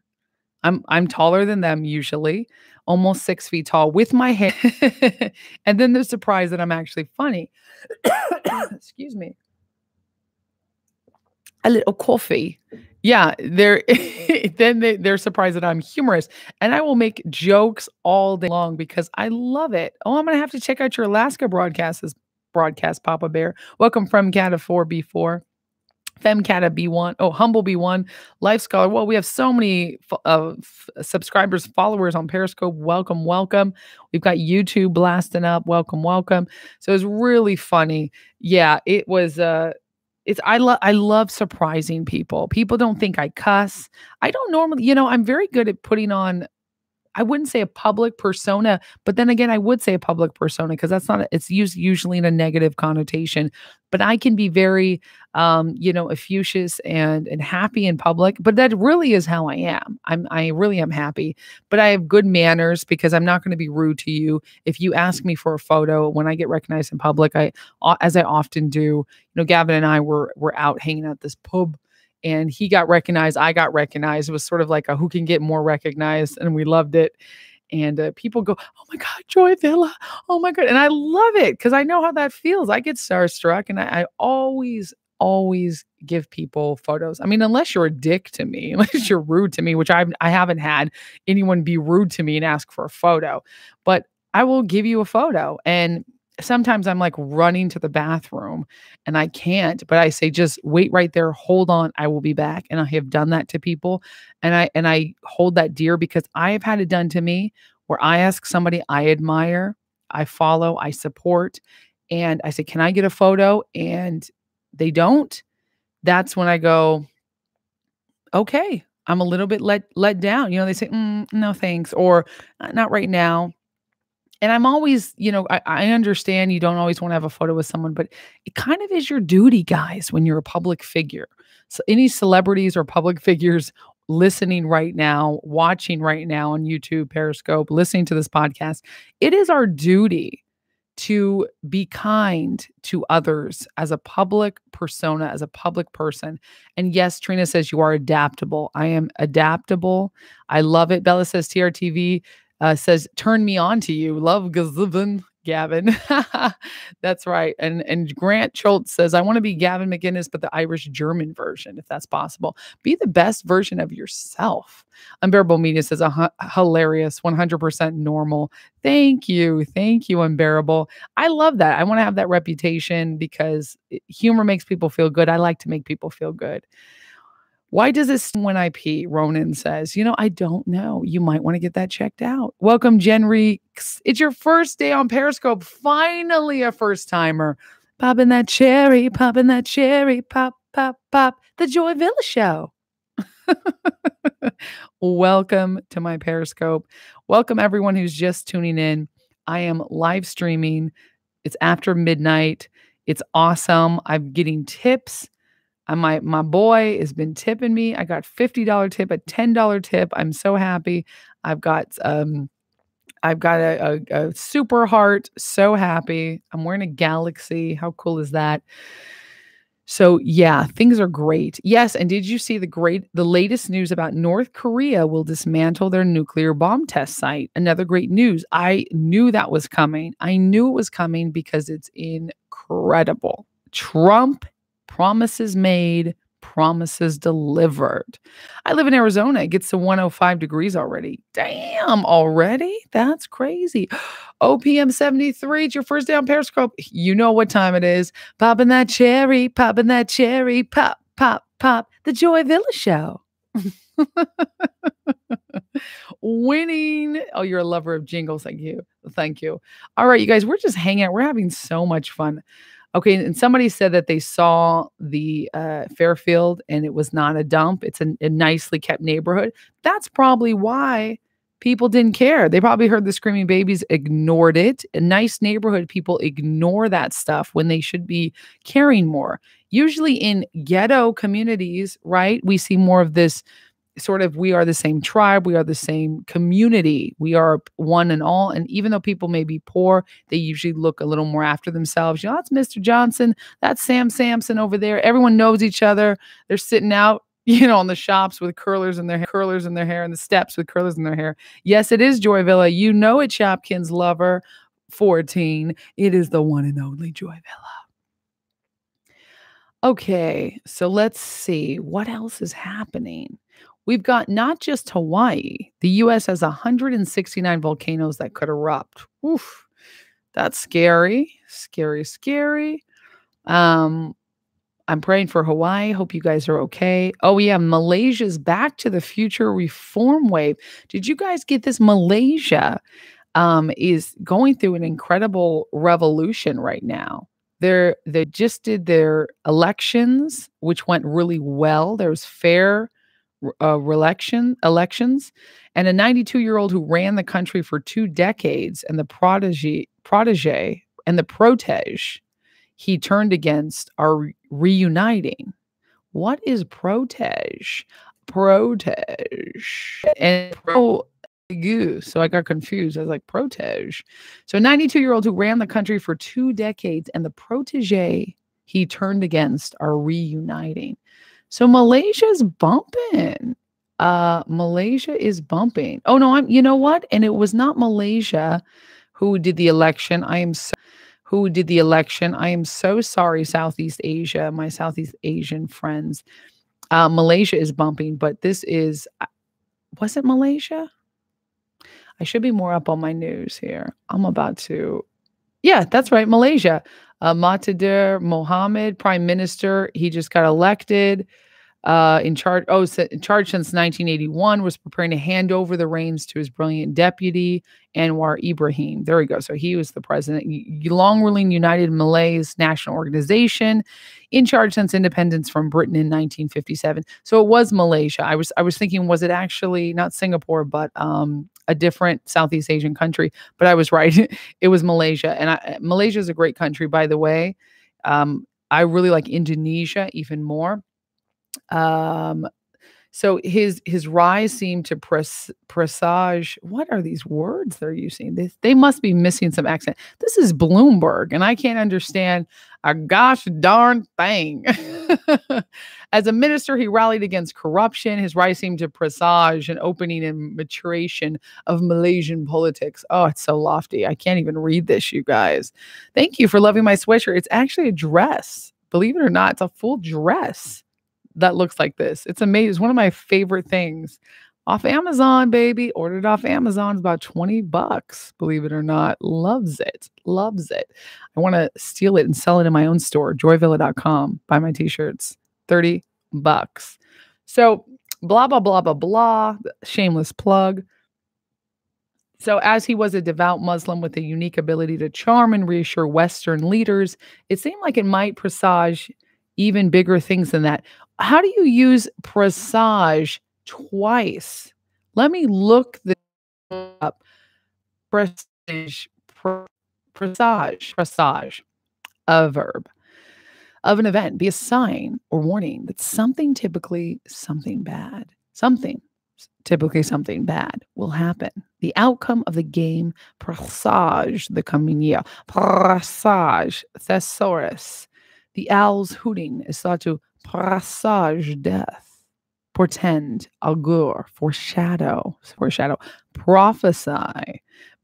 I'm taller than them usually. Almost 6 feet tall with my hair. And then they're surprised that I'm actually funny. Excuse me. A little coffee. Yeah, they're surprised that I'm humorous, and I will make jokes all day long because I love it. Oh, I'm gonna have to check out your Alaska broadcast, Papa Bear. Welcome from Cata 4B4. Femcata B1, Humble B1, Life Scholar. Well, we have so many subscribers, followers on Periscope. Welcome, welcome. We've got YouTube blasting up. Welcome, welcome. So it's really funny. Yeah, it was. I love surprising people. People don't think I cuss. I don't normally. I'm very good at putting on. I wouldn't say a public persona, but then again, I would say a public persona because that's not, it's used usually in a negative connotation, but I can be very, effusive and happy in public, but that really is how I am. I really am happy, but I have good manners because I'm not going to be rude to you. If you ask me for a photo, when I get recognized in public, as I often do, Gavin and I were out hanging out at this pub. And he got recognized. I got recognized. It was sort of like a who can get more recognized. And we loved it. And people go, oh my God, Joy Villa. Oh my God. And I love it because I know how that feels. I get starstruck and I always give people photos. I mean, unless you're a dick to me, unless you're rude to me, which I haven't had anyone be rude to me and ask for a photo. But I will give you a photo. And sometimes I'm like running to the bathroom and I can't, but I say, just wait right there. Hold on. I will be back. And I have done that to people. And I hold that dear because I have had it done to me where I ask somebody I admire, I follow, I support, and I say, can I get a photo? And they don't. That's when I go, okay, I'm a little bit let down. They say, no, thanks. Or not right now. And I'm always, I understand you don't always want to have a photo with someone, but it kind of is your duty, guys, when you're a public figure. So any celebrities or public figures listening right now, watching right now on YouTube, Periscope, listening to this podcast, it is our duty to be kind to others as a public persona, as a public person. And yes, Trina says you are adaptable. I am adaptable. I love it. Bella says TRTV says, turn me on to you. Love Gazivin. Gavin. That's right. And Grant Schultz says, I want to be Gavin McInnes, but the Irish German version, if that's possible. Be the best version of yourself. Unbearable Media says, hilarious, 100% normal. Thank you. Thank you, Unbearable. I love that. I want to have that reputation because humor makes people feel good. I like to make people feel good. Why does this when I pee? Ronan says, I don't know. You might want to get that checked out. Welcome, Jen Reeks. It's your first day on Periscope. Finally, a first timer. Popping that cherry, pop, pop, pop. The Joy Villa Show. Welcome to my Periscope. Welcome, everyone who's just tuning in. I am live streaming. It's after midnight. It's awesome. I'm getting tips. My boy has been tipping me. I got $50 tip, a $10 tip. I'm so happy. I've got a super heart. So happy. I'm wearing a Galaxy. How cool is that? So yeah, things are great. Yes, and did you see the latest news about North Korea will dismantle their nuclear bomb test site? Another great news. I knew that was coming. I knew it was coming because it's incredible. Trump promises made, promises delivered. I live in Arizona. It gets to 105 degrees already. Damn, already? That's crazy. OPM 73, it's your first day on Periscope. You know what time it is. Popping that cherry, pop, pop, pop. The Joy Villa Show. Winning. Oh, you're a lover of jingles. Thank you. Thank you. All right, you guys, we're just hanging out. We're having so much fun. Okay, and somebody said that they saw the Fairfield and it was not a dump. It's a nicely kept neighborhood. That's probably why people didn't care. They probably heard the screaming babies, ignored it. A nice neighborhood, people ignore that stuff when they should be caring more. Usually in ghetto communities, right, we see more of this sort of, we are the same tribe, we are the same community, we are one and all. And even though people may be poor, they usually look a little more after themselves. That's Mr. Johnson, that's Sam Sampson over there. Everyone knows each other. They're sitting out, on the shops with curlers in their hair, and the steps with curlers in their hair. Yes, it is Joy Villa. You know it, Shopkins lover 14. It is the one and only Joy Villa. Okay, so let's see what else is happening. We've got not just Hawaii. The U.S. has 169 volcanoes that could erupt. Oof, that's scary, scary, scary. I'm praying for Hawaii. Hope you guys are okay. Oh, yeah, Malaysia's Back to the Future reform wave. Did you guys get this? Malaysia is going through an incredible revolution right now. They just did their elections, which went really well. There was fair elections, and a 92-year-old who ran the country for 2 decades, and the protege and the protege he turned against are reuniting. What is protege? Protege and so I got confused. I was like, protege. So 92-year-old who ran the country for 2 decades and the protege he turned against are reuniting. So Malaysia's bumping. Malaysia is bumping. Oh no, you know what? And it was not Malaysia who did the election. I am so sorry, Southeast Asia, my Southeast Asian friends. Malaysia is bumping, but was it Malaysia? I should be more up on my news here. Yeah, that's right, Malaysia. Mahathir Mohamad, Prime Minister, he just got elected. In charge since 1981, was preparing to hand over the reins to his brilliant deputy, Anwar Ibrahim. There we go. So he was the president. Long-ruling United Malays National Organization, in charge since independence from Britain in 1957. So it was Malaysia. I was thinking, was it actually not Singapore, but a different Southeast Asian country? But I was right. It was Malaysia. And Malaysia is a great country, by the way. I really like Indonesia even more. So his rise seemed to presage. What are these words they're using? They must be missing some accent. This is Bloomberg, and I can't understand a gosh darn thing. As a minister, he rallied against corruption. His rise seemed to presage an opening and maturation of Malaysian politics. Oh, it's so lofty. I can't even read this, you guys. Thank you for loving my sweatshirt. It's actually a dress. Believe it or not, it's a full dress that looks like this. It's amazing. It's one of my favorite things. Off Amazon, baby. Ordered off Amazon. It's about $20. Believe it or not. Loves it. Loves it. I want to steal it and sell it in my own store. Joyvilla.com. Buy my t-shirts. $30. So blah, blah, blah, blah, blah. Shameless plug. So as he was a devout Muslim with a unique ability to charm and reassure Western leaders, it seemed like it might presage even bigger things than that. How do you use presage twice? Let me look this up. Presage, presage, a verb of an event, be a sign or warning that something typically something bad will happen. The outcome of the game, presage the coming year. Presage, thesaurus. The owl's hooting is thought to presage death, portend, augur, foreshadow, prophesy,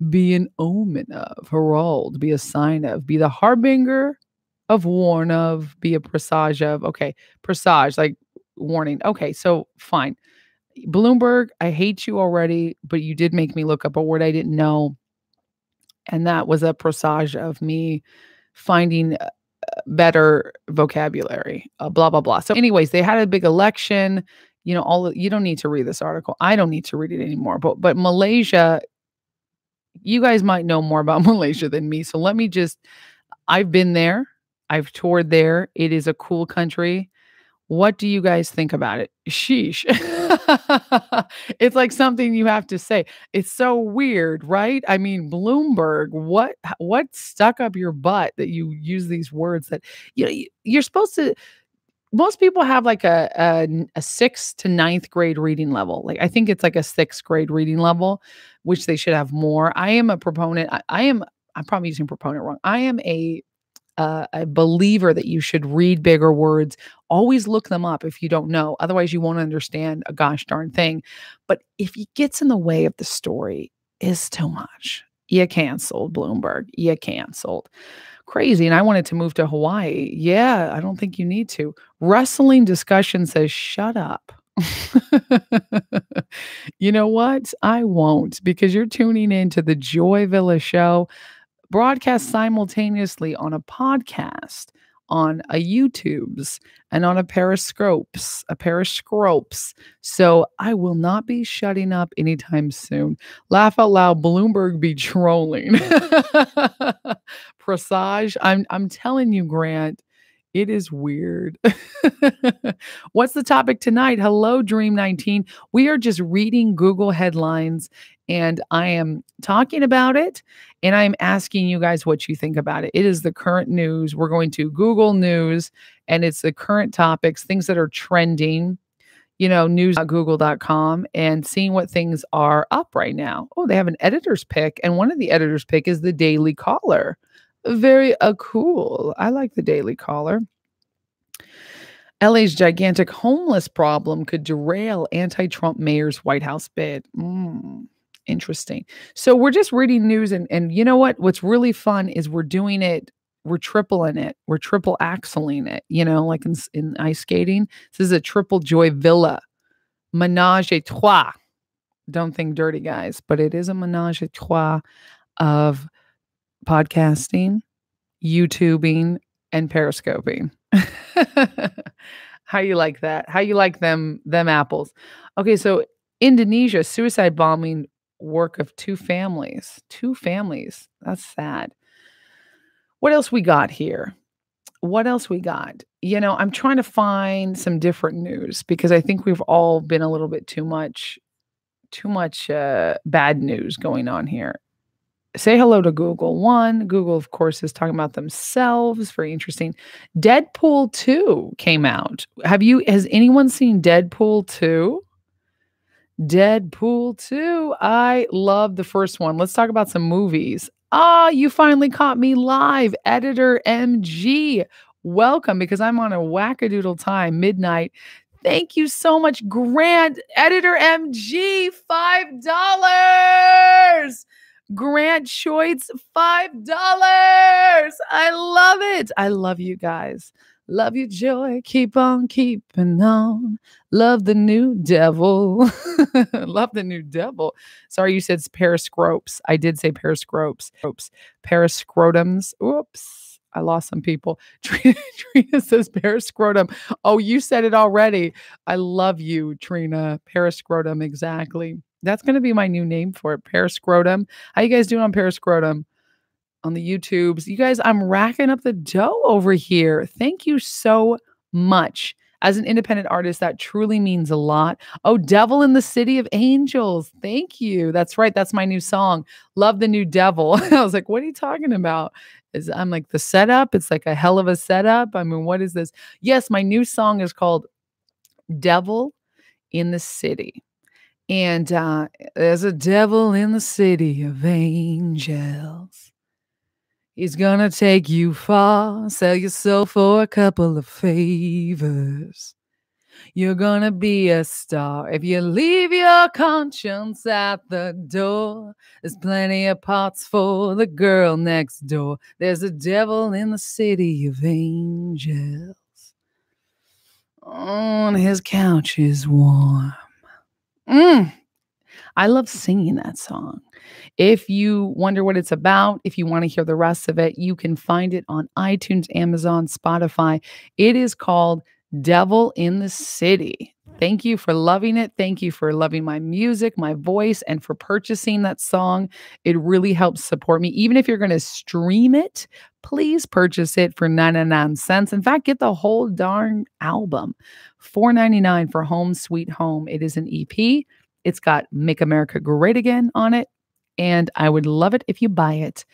be an omen of, herald, be a sign of, be the harbinger of, warn of, be a presage of. Okay, presage, like warning. Okay, so fine. Bloomberg, I hate you already, but you did make me look up a word I didn't know. And that was a presage of me finding better vocabulary, blah, blah, blah. So anyways, they had a big election, you know, you don't need to read this article. I don't need to read it anymore, but Malaysia, you guys might know more about Malaysia than me. So let me I've been there. I've toured there. It is a cool country. What do you guys think about it? Sheesh. It's like something you have to say. It's so weird, right? I mean, Bloomberg, what stuck up your butt that you use these words that you're supposed to. Most people have like a 6th to 9th grade reading level. Like I think it's like a 6th grade reading level, which they should have more. I am a proponent. I'm probably using proponent wrong. I am a believer that you should read bigger words. Always look them up if you don't know. Otherwise, you won't understand a gosh darn thing. But if it gets in the way of the story, is too much. You canceled, Bloomberg. You canceled. Crazy. And I wanted to move to Hawaii. Yeah, I don't think you need to. Wrestling Discussion says, shut up. You know what? I won't, because you're tuning in to the Joy Villa Show, broadcast simultaneously on a podcast, on a YouTubes, and on a Periscopes. So I will not be shutting up anytime soon. Laugh out loud, Bloomberg be trolling. Presage, I'm telling you, Grant, it is weird. What's the topic tonight? Hello, Dream 19. We are just reading Google headlines, and I am talking about it, and I'm asking you guys what you think about it. It is the current news. We're going to Google News, and it's the current topics, things that are trending, news.google.com, and seeing what things are up right now. Oh, they have an editor's pick, and one of the editor's pick is the Daily Caller. Very cool. I like the Daily Caller. LA's gigantic homeless problem could derail anti-Trump mayor's White House bid. Interesting. So we're just reading news, and you know what? What's really fun is we're doing it. We're tripling it. We're triple axling it. Like in ice skating. This is a triple Joy Villa. Menage a trois. Don't think dirty, guys, but it is a menage a trois of podcasting, YouTubing, and Periscoping. How you like that? How you like them apples? Okay, so Indonesia, suicide bombing work of two families. That's sad. What else we got here? I'm trying to find some different news, because I think we've all been a little bit too much bad news going on here. Say hello to Google. Google, of course, is talking about themselves. Very interesting. Deadpool 2 came out. Has anyone seen Deadpool 2? Deadpool 2. I love the first one. Let's talk about some movies. You finally caught me live. Editor MG. welcome because I'm on a wackadoodle time, midnight. Thank you so much, Grant, Editor MG, $5. Grant Schoitz, $5. I love it. I love you guys. Love you, Joy. Keep on keeping on. Love the new devil. Love the new devil. Sorry, you said periscopes. I did say periscopes. Periscrotums. Oops. I lost some people. Trina says periscrotum. Oh, you said it already. I love you, Trina. Periscrotum, exactly. That's going to be my new name for it. Periscrotum. How you guys doing on periscrotum? On the YouTubes. You guys, I'm racking up the dough over here. Thank you so much. As an independent artist, that truly means a lot. Oh, Devil in the City of Angels. Thank you. That's right. That's my new song. Love the new devil. I was like, what are you talking about? I'm like, the setup. It's like a hell of a setup. I mean, what is this? Yes, my new song is called Devil in the City. And there's a devil in the city of angels. He's gonna take you far, sell your soul for a couple of favors. You're gonna be a star if you leave your conscience at the door. There's plenty of pots for the girl next door. There's a devil in the city of angels. On his couch is warm. I love singing that song. If you wonder what it's about, if you want to hear the rest of it, you can find it on iTunes, Amazon, Spotify. It is called Devil in the City. Thank you for loving it. Thank you for loving my music, my voice, and for purchasing that song. It really helps support me. Even if you're going to stream it, please purchase it for 99 cents. In fact, get the whole darn album. $4.99 for Home Sweet Home. It is an EP. It's got Make America Great Again on it. And I would love it if you buy it.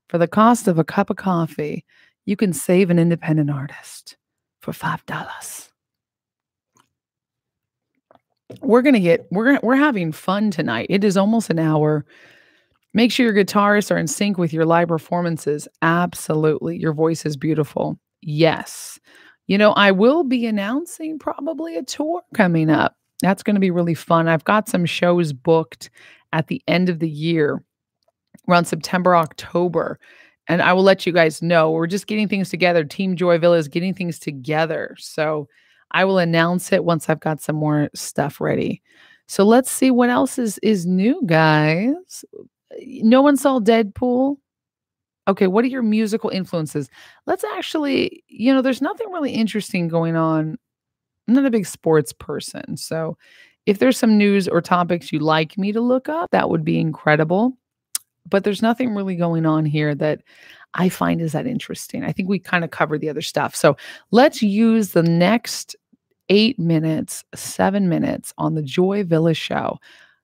For the cost of a cup of coffee, you can save an independent artist for $5. We're having fun tonight. It is almost an hour. Make sure your guitarists are in sync with your live performances. Absolutely. Your voice is beautiful. Yes. You know, I will be announcing probably a tour coming up. That's going to be really fun. I've got some shows booked at the end of the year, around September, October. And I will let you guys know. We're just getting things together. Team Joyville is getting things together. So I will announce it once I've got some more stuff ready. So let's see what else is new, guys. No one saw Deadpool? Okay, what are your musical influences? Let's actually, there's nothing really interesting going on. I'm not a big sports person. So if there's some news or topics you'd like me to look up, that would be incredible. But there's nothing really going on here that I find is that interesting. I think we kind of covered the other stuff. So let's use the next 8 minutes, 7 minutes on the Joy Villa Show,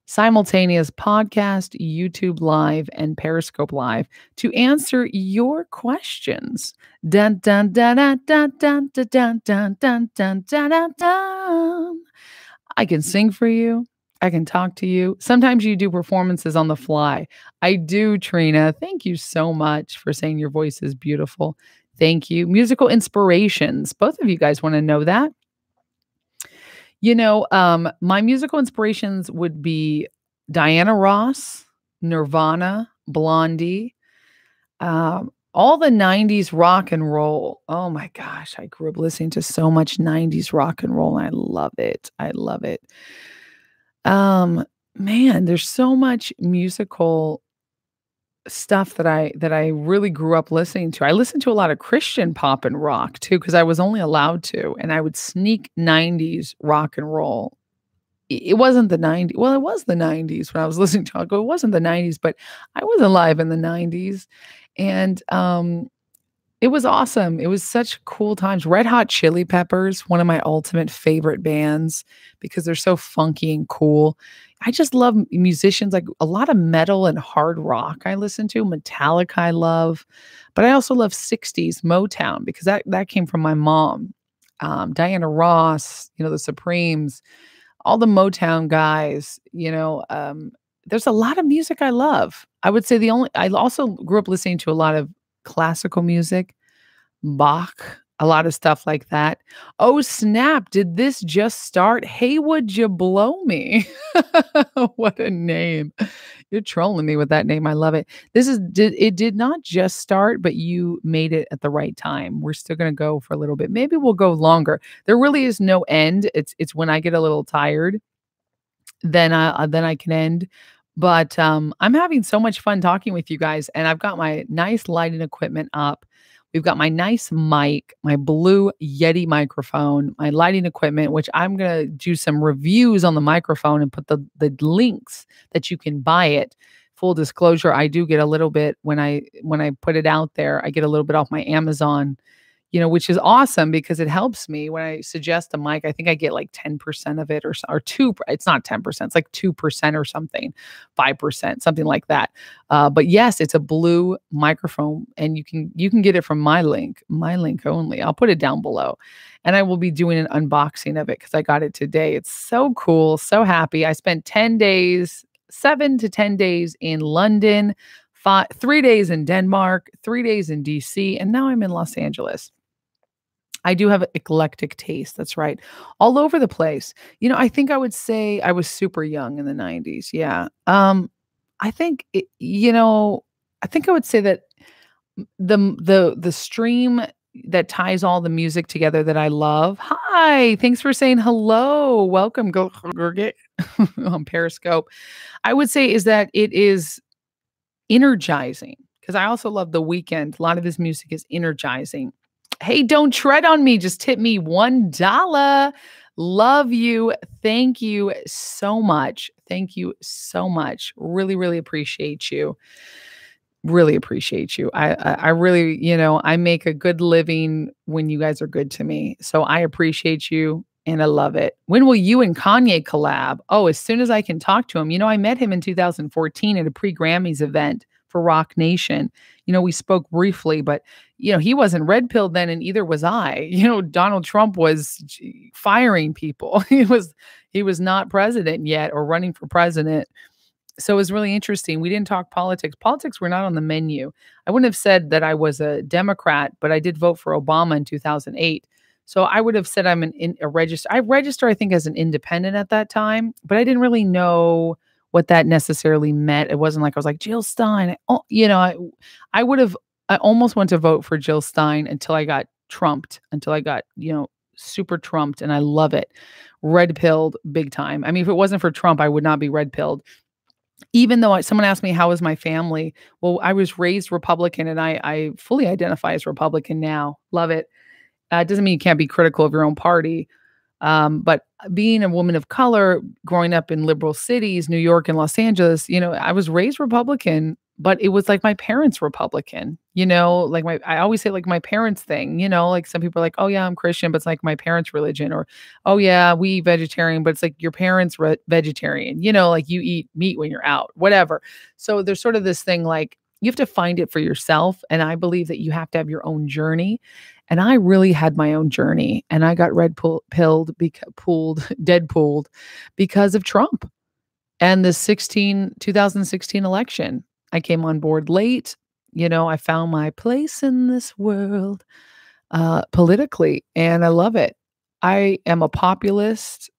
simultaneous podcast, YouTube Live, and Periscope Live to answer your questions. Dun dun dun dun dun dun dun dun dun dun dun dun dun. I can sing for you. I can talk to you. Sometimes you do performances on the fly. I do, Trina. Thank you so much for saying your voice is beautiful. Thank you. Musical inspirations. Both of you guys want to know that. My musical inspirations would be Diana Ross, Nirvana, Blondie, all the 90s rock and roll. Oh my gosh, I grew up listening to so much 90s rock and roll, and I love it. I love it. Man, there's so much musical stuff that I really grew up listening to. I listened to a lot of Christian pop and rock too, because I was only allowed to, and I would sneak 90s rock and roll. It wasn't the 90s. Well, it was the 90s when I was listening to it. It wasn't the 90s, but I was alive in the 90s. And it was awesome. It was such cool times. Red Hot Chili Peppers, one of my ultimate favorite bands because they're so funky and cool. I just love musicians, like a lot of metal and hard rock I listen to. Metallica I love. But I also love 60s Motown because that came from my mom. Diana Ross, the Supremes, all the Motown guys, there's a lot of music I love. I would say I also grew up listening to a lot of classical music, Bach. A lot of stuff like that. Oh, snap. Did this just start? Hey, would you blow me? What a name. You're trolling me with that name. I love it. It did not just start, but you made it at the right time. We're still going to go for a little bit. Maybe we'll go longer. There really is no end. It's when I get a little tired, then I can end. But I'm having so much fun talking with you guys, and I've got my nice lighting equipment up. We've got my nice mic, my blue Yeti microphone, my lighting equipment, which I'm gonna do some reviews on the microphone and put the links that you can buy it. Full disclosure, I do get a little bit when I put it out there, I get a little bit off my Amazon, which is awesome because it helps me when I suggest a mic. I think I get like 10% of it or 2. It's not 10%. It's like 2% or something, 5%, something like that. But yes, it's a blue microphone, and you can get it from my link only. I'll put it down below, and I will be doing an unboxing of it because I got it today. It's so cool, so happy. I spent 10 days, 7 to 10 days in London, 3 days in Denmark, 3 days in DC, and now I'm in Los Angeles. I do have an eclectic taste. That's right. All over the place. I think I would say I was super young in the 90s. Yeah. I think, I think I would say that the stream that ties all the music together that I love. Hi. Thanks for saying hello. Welcome. Go get on Periscope. I would say is that it is energizing because I also love The Weeknd. A lot of his music is energizing. Hey, don't tread on me. Just tip me $1. Love you. Thank you so much. Thank you so much. Really, really appreciate you. Really appreciate you. I really, I make a good living when you guys are good to me. So I appreciate you and I love it. When will you and Kanye collab? Oh, as soon as I can talk to him. I met him in 2014 at a pre-Grammys event for Rock Nation. We spoke briefly, but he wasn't red pilled then, and either was I. Donald Trump was firing people. He was not president yet or running for president. So it was really interesting. We didn't talk politics. Politics were not on the menu. I wouldn't have said that I was a Democrat, but I did vote for Obama in 2008. So I would have said I'm a register. I registered, I think, as an independent at that time, but I didn't really know what that necessarily meant. It wasn't like I was like Jill Stein. I would have. I almost went to vote for Jill Stein until I got trumped. Until I got super trumped, and I love it. Red pilled big time. I mean, if it wasn't for Trump, I would not be red pilled. Even though someone asked me how was my family, well, I was raised Republican, and I fully identify as Republican now. Love it. It doesn't mean you can't be critical of your own party. But being a woman of color, growing up in liberal cities, New York and Los Angeles, I was raised Republican, but it was like my parents' Republican, like I always say like my parents' thing, like some people are like, oh yeah, I'm Christian, but it's like my parents' religion, or, oh yeah, we eat vegetarian, but it's like your parents' vegetarian, like you eat meat when you're out, whatever. So there's sort of this thing like you have to find it for yourself. And I believe that you have to have your own journey. And I really had my own journey, and I got deadpooled because of Trump and the 2016 election. I came on board late. I found my place in this world politically, and I love it. I am a populist.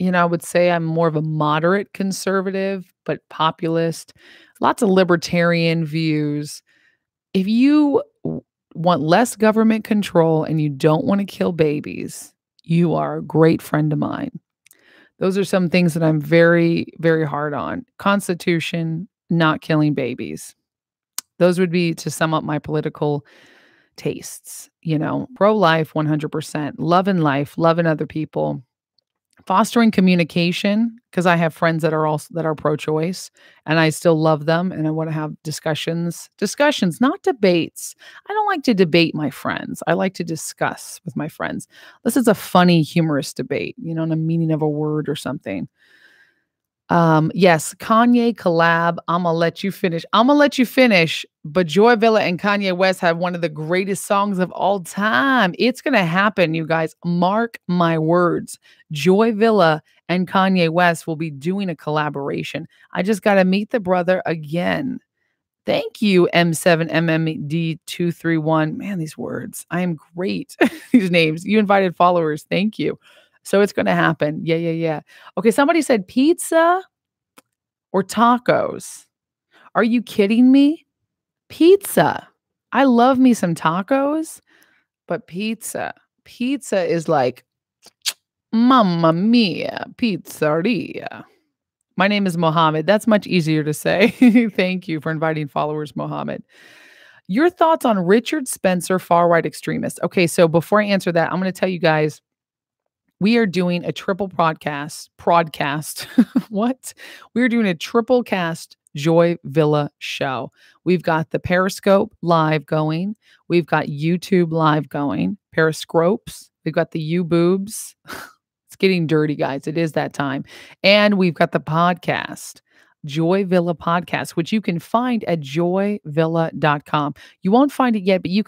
I would say I'm more of a moderate conservative, but populist. Lots of libertarian views. If you want less government control and you don't want to kill babies, you are a great friend of mine. Those are some things that I'm very, very hard on. Constitution, not killing babies. Those would be, to sum up my political tastes. Pro-life, 100%. Loving life, loving other people. Fostering communication, because I have friends that are pro-choice, and I still love them, and I want to have discussions, not debates. I don't like to debate my friends. I like to discuss with my friends. This is a funny, humorous debate, on a meaning of a word or something. Yes, Kanye collab. I'm gonna let you finish. But Joy Villa and Kanye West have one of the greatest songs of all time. It's gonna happen, you guys. Mark my words. Joy Villa and Kanye West will be doing a collaboration. I just gotta meet the brother again. Thank you, M7MMD231. Man, these words. I am great. These names. You invited followers. Thank you. So it's going to happen. Yeah. Okay, somebody said pizza or tacos. Are you kidding me? Pizza. I love me some tacos, but pizza. Pizza is like, mamma mia, pizzeria. My name is Mohammed. That's much easier to say. Thank you for inviting followers, Mohammed. Your thoughts on Richard Spencer, far-right extremist. Okay, so before I answer that, I'm going to tell you guys, we are doing a triple podcast. What? We're doing a triple cast Joy Villa show. We've got the Periscope live going. We've got YouTube live going. Periscopes. We've got the U-boobs. It's getting dirty, guys. It is that time. And we've got the podcast, Joy Villa Podcast, which you can find at joyvilla.com. You won't find it yet, but you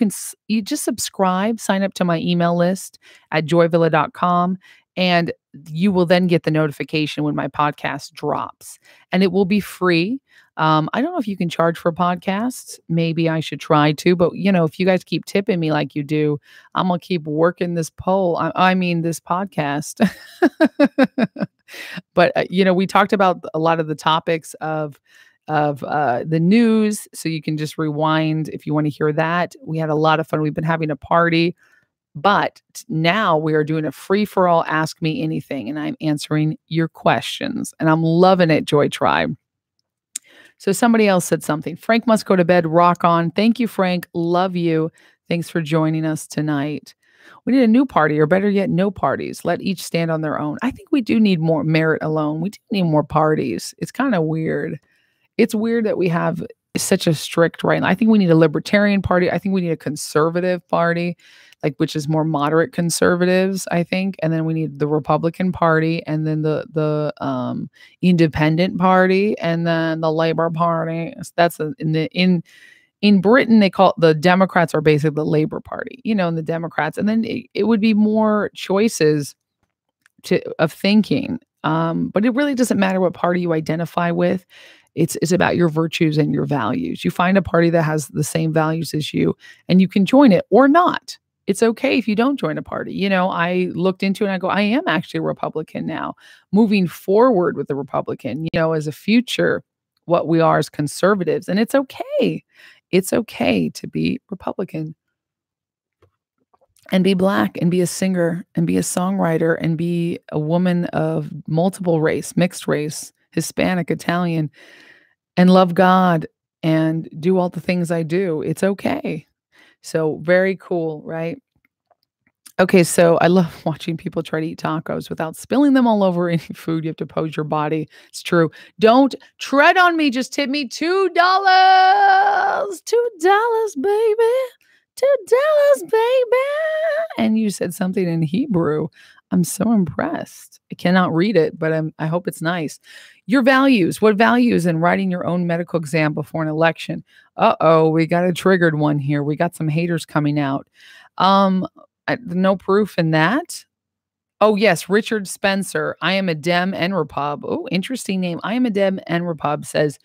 just subscribe, sign up to my email list at joyvilla.com, and you will then get the notification when my podcast drops. And it will be free. I don't know if you can charge for podcasts. Maybe I should try to, but if you guys keep tipping me like you do, I'm going to keep working this poll. I mean, this podcast. But, we talked about a lot of the topics of the news. So you can just rewind if you want to hear that. We had a lot of fun. We've been having a party. But now we are doing a free-for-all Ask Me Anything, and I'm answering your questions. And I'm loving it, Joy Tribe. So somebody else said something. Frank must go to bed. Rock on. Thank you, Frank. Love you. Thanks for joining us tonight. We need a new party, or better yet, no parties. Let each stand on their own. I think we do need more merit alone. We do need more parties. It's kind of weird. It's weird that we have such a strict right. I think we need a libertarian party. I think we need a conservative party, which is more moderate conservatives, I think. And then we need the Republican Party, and then the Independent Party, and then the Labor Party. That's in Britain, they call it, the Democrats are basically the Labor Party, and the Democrats. And then it would be more choices of thinking. But it really doesn't matter what party you identify with. It's about your virtues and your values. You find a party that has the same values as you, and you can join it or not. It's okay if you don't join a party. I looked into it and I go, I am actually a Republican now, moving forward with the Republican, as a future, what we are as conservatives. And it's okay. It's okay to be Republican and be Black and be a singer and be a songwriter and be a woman of multiple race, mixed race, Hispanic, Italian, and love God and do all the things I do. It's okay. So very cool, right? Okay, so I love watching people try to eat tacos without spilling them all over any food. You have to pose your body. It's true. Don't tread on me. Just tip me $2. $2, baby. $2, baby. And you said something in Hebrew. I'm so impressed. I cannot read it, but I hope it's nice. Your values. What values in writing your own medical exam before an election? Uh-oh, we got a triggered one here. We got some haters coming out. No proof in that. Oh, yes, Richard Spencer. I am a Dem and Repub. Oh, interesting name. I am a Dem and Repub says,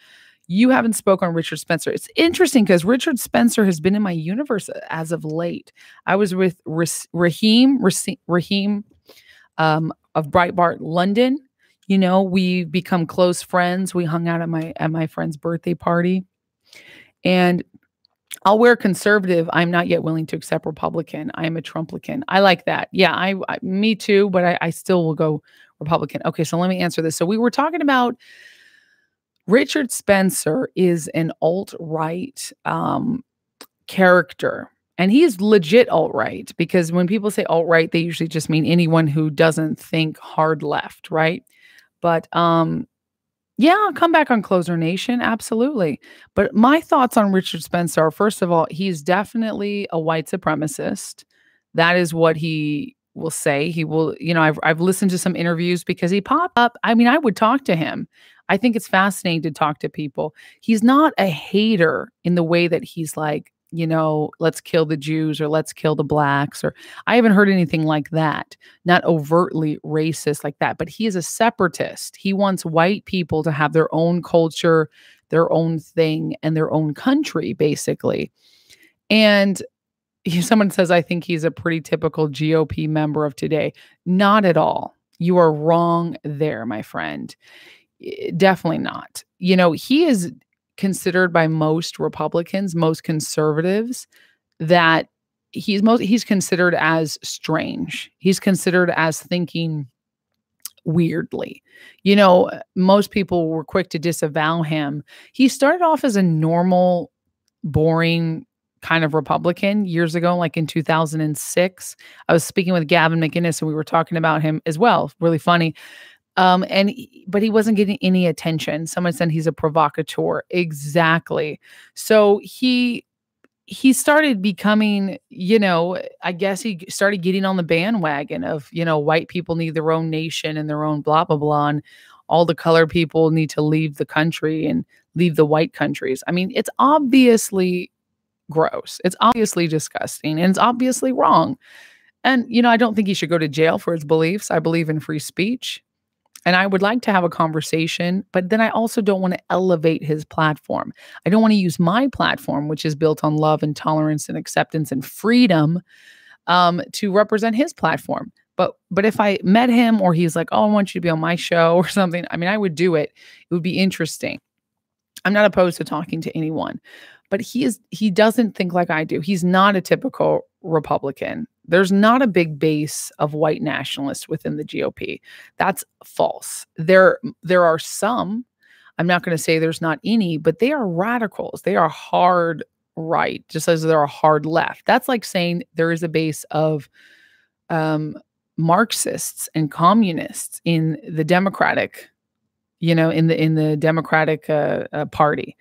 you haven't spoken on Richard Spencer. It's interesting because Richard Spencer has been in my universe as of late. I was with Raheem of Breitbart London. We become close friends. We hung out at my friend's birthday party. And I'll wear conservative. I'm not yet willing to accept Republican. I am a Trumplican. I like that. Yeah, me too, but I still will go Republican. Okay, so let me answer this. So we were talking about Richard Spencer is an alt-right character. And he is legit alt-right, because when people say alt-right, they usually just mean anyone who doesn't think hard left, right? But yeah, I'll come back on Closer Nation. Absolutely. But my thoughts on Richard Spencer are, first of all, he's definitely a white supremacist. That is what he will say. He will, I've listened to some interviews because he popped up. I mean, I would talk to him. I think it's fascinating to talk to people. He's not a hater in the way that he's like, let's kill the Jews or let's kill the blacks, or I haven't heard anything like that. Not overtly racist like that, but he is a separatist. He wants white people to have their own culture, their own thing and their own country, basically. And someone says, I think he's a pretty typical GOP member of today. Not at all. You are wrong there, my friend. Definitely not. He is considered by most Republicans, most conservatives, that he's considered as strange. He's considered as thinking weirdly. Most people were quick to disavow him. He started off as a normal, boring kind of Republican years ago, like in 2006. I was speaking with Gavin McInnes and we were talking about him as well. Really funny. But he wasn't getting any attention. Someone said he's a provocateur. Exactly. So he started becoming, I guess he started getting on the bandwagon of, white people need their own nation and their own blah, blah, blah. And all the colored people need to leave the country and leave the white countries. I mean, it's obviously gross. It's obviously disgusting and it's obviously wrong. And, I don't think he should go to jail for his beliefs. I believe in free speech. And I would like to have a conversation, but then I also don't want to elevate his platform. I don't want to use my platform, which is built on love and tolerance and acceptance and freedom, to represent his platform. But if I met him or he's like, oh, I want you to be on my show or something, I mean, I would do it. It would be interesting. I'm not opposed to talking to anyone, but he doesn't think like I do. He's not a typical Republican. There's not a big base of white nationalists within the GOP. That's false. There are some. I'm not going to say there's not any, but they are radicals. They are hard right, just as they're a hard left. That's like saying there is a base of Marxists and communists in the Democratic, in the Democratic Party,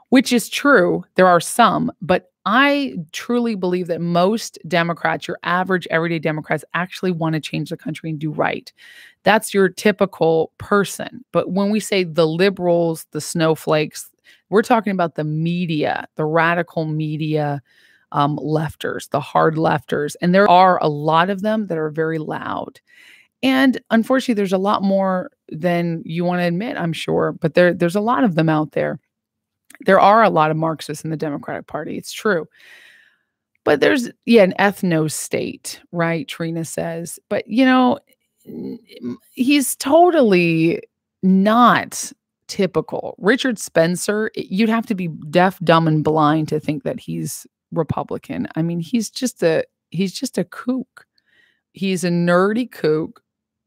which is true. There are some, but I truly believe that most Democrats, your average everyday Democrats, actually want to change the country and do right. That's your typical person. But when we say the liberals, the snowflakes, we're talking about the media, the radical media, lefters, the hard lefters. And there are a lot of them that are very loud. And unfortunately, there's a lot more than you want to admit, I'm sure. But there's a lot of them out there. There are a lot of Marxists in the Democratic Party. It's true. But there's, an ethno state, right? Trina says. But, he's totally not typical. Richard Spencer, you'd have to be deaf, dumb, and blind to think that he's Republican. I mean, he's just a kook. He's a nerdy kook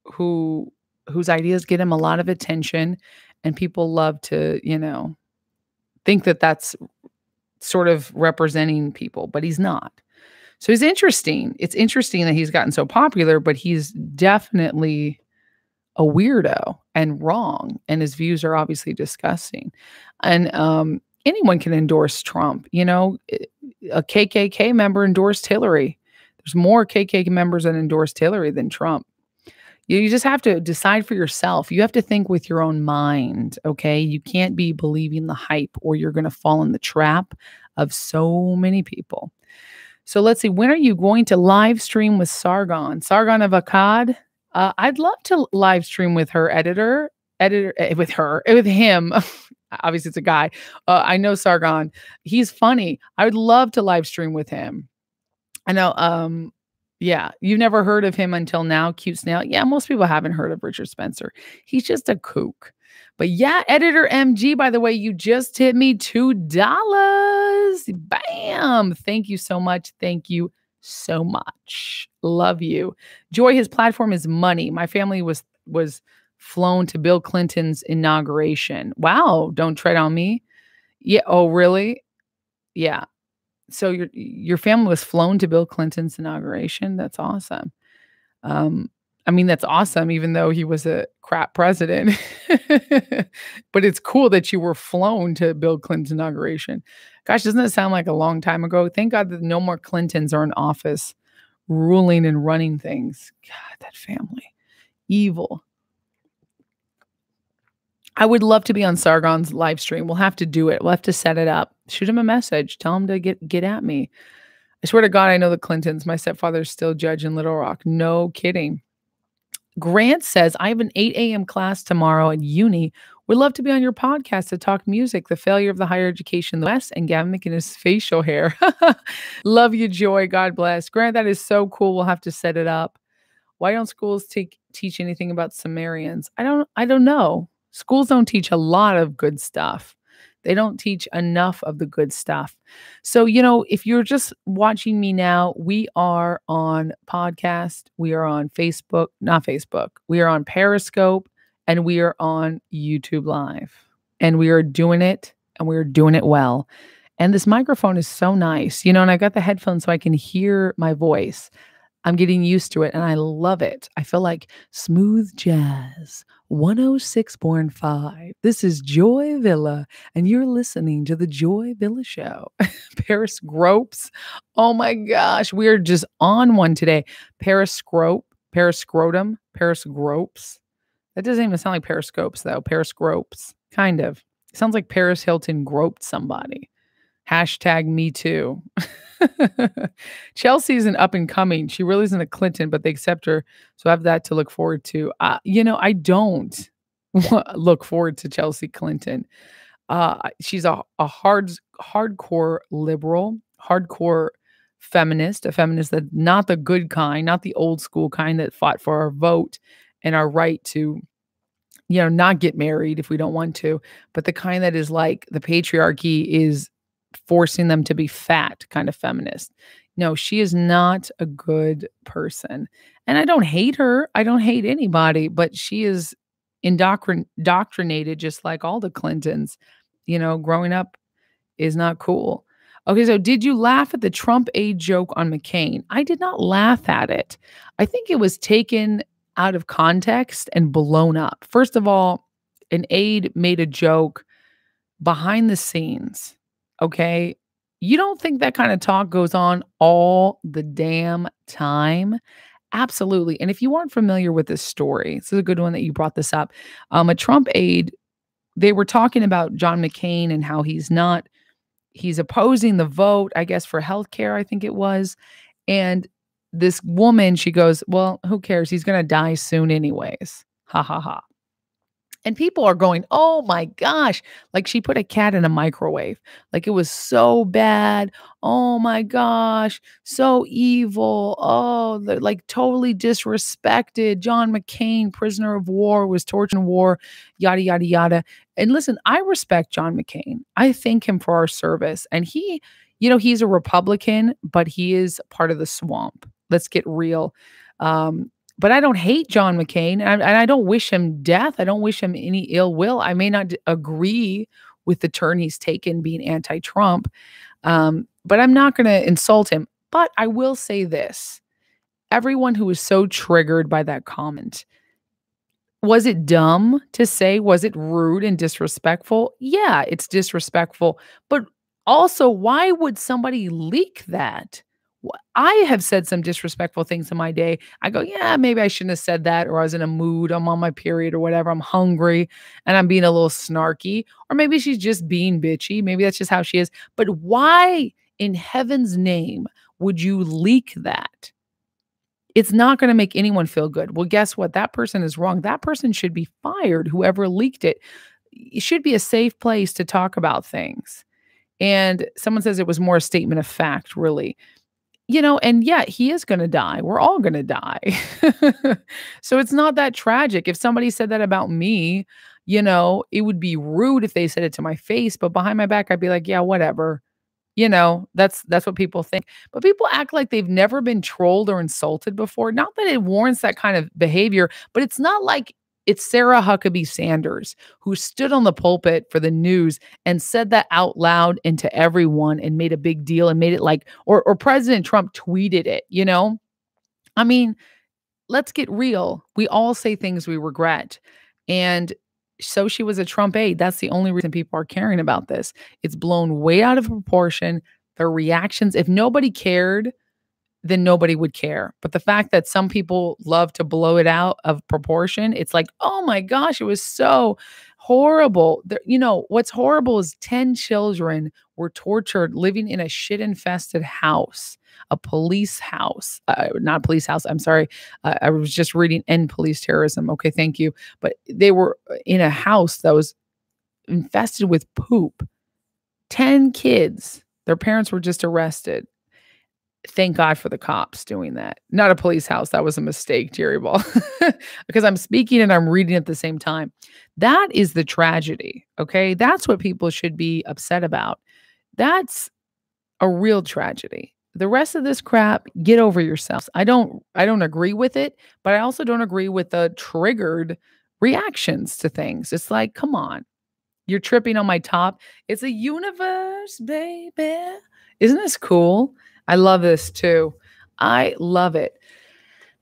whose ideas get him a lot of attention, and people love to, think that that's sort of representing people, but he's not. So he's interesting. It's interesting that he's gotten so popular, but he's definitely a weirdo and wrong. And his views are obviously disgusting. And anyone can endorse Trump. A KKK member endorsed Hillary. There's more KKK members that endorsed Hillary than Trump. You just have to decide for yourself. You have to think with your own mind, okay? You can't be believing the hype or you're going to fall in the trap of so many people. So let's see. When are you going to live stream with Sargon? Sargon of Akkad? I'd love to live stream with her with him. Obviously, it's a guy. I know Sargon. He's funny. I would love to live stream with him. I know. Yeah, you've never heard of him until now. Cute snail. Yeah, most people haven't heard of Richard Spencer. He's just a kook. But yeah, Editor MG, by the way, you just hit me $2. Bam. Thank you so much. Thank you so much. Love you. Joy, his platform is money. My family was flown to Bill Clinton's inauguration. Wow, don't tread on me. Yeah. Oh, really? Yeah. So your family was flown to Bill Clinton's inauguration. That's awesome. I mean, that's awesome, even though he was a crap president. But it's cool that you were flown to Bill Clinton's inauguration. Gosh, doesn't that sound like a long time ago? Thank God that no more Clintons are in office ruling and running things. God, that family. Evil. I would love to be on Sargon's live stream. We'll have to do it. We'll have to set it up. Shoot him a message. Tell him to get at me. I swear to God, I know the Clintons. My stepfather's still judge in Little Rock. No kidding. Grant says, I have an 8 a.m. class tomorrow at uni Would love to be on your podcast to talk music, the failure of the higher education in the West, and Gavin McInnes' facial hair. Love you, Joy. God bless. Grant, that is so cool. We'll have to set it up. Why don't schools teach anything about Sumerians? I don't know. Schools don't teach a lot of good stuff. They don't teach enough of the good stuff. So, if you're just watching me now, we are on podcast. We are on Facebook, not Facebook. We are on Periscope and we are on YouTube Live. And we are doing it and we're doing it well. And this microphone is so nice, and I got the headphones so I can hear my voice. I'm getting used to it and I love it. I feel like smooth jazz, 106.5. This is Joy Villa and you're listening to the Joy Villa Show. Paris Gropes. Oh my gosh, we are just on one today. Periscrotum, Paris Gropes. That doesn't even sound like periscopes though. Paris Gropes, kind of. It sounds like Paris Hilton groped somebody. Hashtag me too. Chelsea's an up and coming. She really isn't a Clinton, but they accept her. So I have that to look forward to. I don't look forward to Chelsea Clinton. She's a hardcore liberal, hardcore feminist, a feminist that not the good kind, not the old school kind that fought for our vote and our right to, not get married if we don't want to, but the kind that is like the patriarchy is forcing them to be fat kind of feminist. No, she is not a good person. And I don't hate her. I don't hate anybody, but she is indoctrinated just like all the Clintons. Growing up is not cool. Okay, so did you laugh at the Trump aide joke on McCain? I did not laugh at it. I think it was taken out of context and blown up. First of all, an aide made a joke behind the scenes. Okay. You don't think that kind of talk goes on all the damn time? Absolutely. And if you weren't familiar with this story, this is a good one that you brought this up. A Trump aide, they were talking about John McCain and how he's opposing the vote, I guess, for healthcare, I think it was. And this woman, she goes, well, who cares? He's going to die soon anyways. Ha ha ha. And people are going, oh my gosh, like she put a cat in a microwave. Like it was so bad. Oh my gosh, so evil. Oh, like totally disrespected. John McCain, prisoner of war, was tortured in war, yada, yada, yada. And listen, I respect John McCain. I thank him for our service. And he's a Republican, but he is part of the swamp. Let's get real. But I don't hate John McCain, and I don't wish him death. I don't wish him any ill will. I may not agree with the turn he's taken being anti-Trump, but I'm not going to insult him. But I will say this. Everyone who was so triggered by that comment, was it dumb to say? Was it rude and disrespectful? Yeah, it's disrespectful. But also, why would somebody leak that? I have said some disrespectful things in my day. I go, yeah, maybe I shouldn't have said that, or I was in a mood, I'm on my period or whatever, I'm hungry and I'm being a little snarky, or maybe she's just being bitchy. Maybe that's just how she is. But why in heaven's name would you leak that? It's not going to make anyone feel good. Well, guess what? That person is wrong. That person should be fired, whoever leaked it. It should be a safe place to talk about things. And someone says it was more a statement of fact, really. And yeah, he is going to die. We're all going to die. So it's not that tragic. If somebody said that about me, it would be rude if they said it to my face, but behind my back, I'd be like, yeah, whatever. That's what people think. But people act like they've never been trolled or insulted before. Not that it warrants that kind of behavior, but it's not like it's Sarah Huckabee Sanders who stood on the pulpit for the news and said that out loud and to everyone and made a big deal and made it like, or President Trump tweeted it, I mean, let's get real. We all say things we regret. And so she was a Trump aide. That's the only reason people are caring about this. It's blown way out of proportion. Their reactions, if nobody cared, then nobody would care. But the fact that some people love to blow it out of proportion, it's like, oh my gosh, it was so horrible. What's horrible is 10 children were tortured living in a shit-infested house, a police house, not a police house. I'm sorry. I was just reading End Police Terrorism. Okay, thank you. But they were in a house that was infested with poop. 10 kids. Their parents were just arrested. Thank God for the cops doing that. Not a police house. That was a mistake, Jerry Ball. Because I'm speaking and I'm reading at the same time. That is the tragedy. Okay. That's what people should be upset about. That's a real tragedy. The rest of this crap, get over yourselves. I don't agree with it, but I also don't agree with the triggered reactions to things. It's like, come on. You're tripping on my top. It's a universe, baby. Isn't this cool? I love this too. I love it.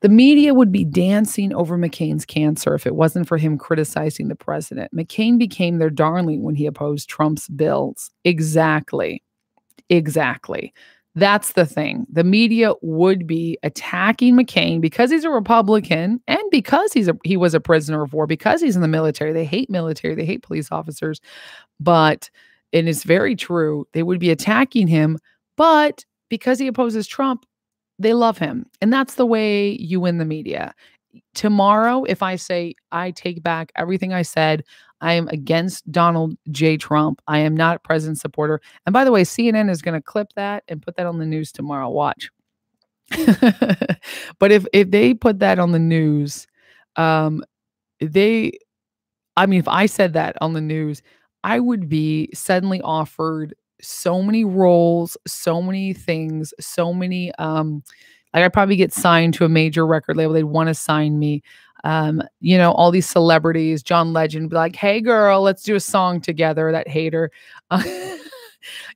The media would be dancing over McCain's cancer if it wasn't for him criticizing the president. McCain became their darling when he opposed Trump's bills. Exactly. That's the thing. The media would be attacking McCain because he's a Republican and because he was a prisoner of war, because he's in the military. They hate military. They hate police officers. But, and it's very true, they would be attacking him. But because he opposes Trump, they love him. And that's the way you win the media. Tomorrow, if I say, I take back everything I said, I am against Donald J. Trump. I am not a president supporter. And by the way, CNN is going to clip that and put that on the news tomorrow. Watch. But if they put that on the news, if I said that on the news, I would be suddenly offered so many roles, so many things, so many, I'd probably get signed to a major record label. They'd want to sign me. All these celebrities, John Legend, be like, hey girl, let's do a song together. That hater.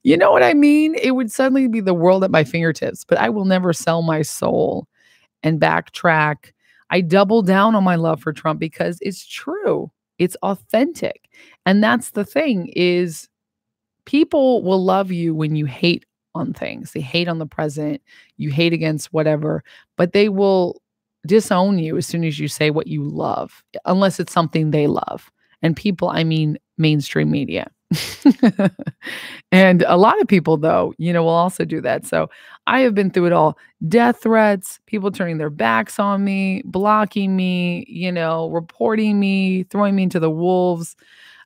You know what I mean? It would suddenly be the world at my fingertips, but I will never sell my soul and backtrack. I double down on my love for Trump because it's true. It's authentic. And that's the thing is people will love you when you hate on things. They hate on the president. You hate against whatever, but they will disown you as soon as you say what you love, unless it's something they love. And people, I mean, mainstream media. And a lot of people, though, will also do that. So I have been through it all. Death threats, people turning their backs on me, blocking me, reporting me, throwing me into the wolves,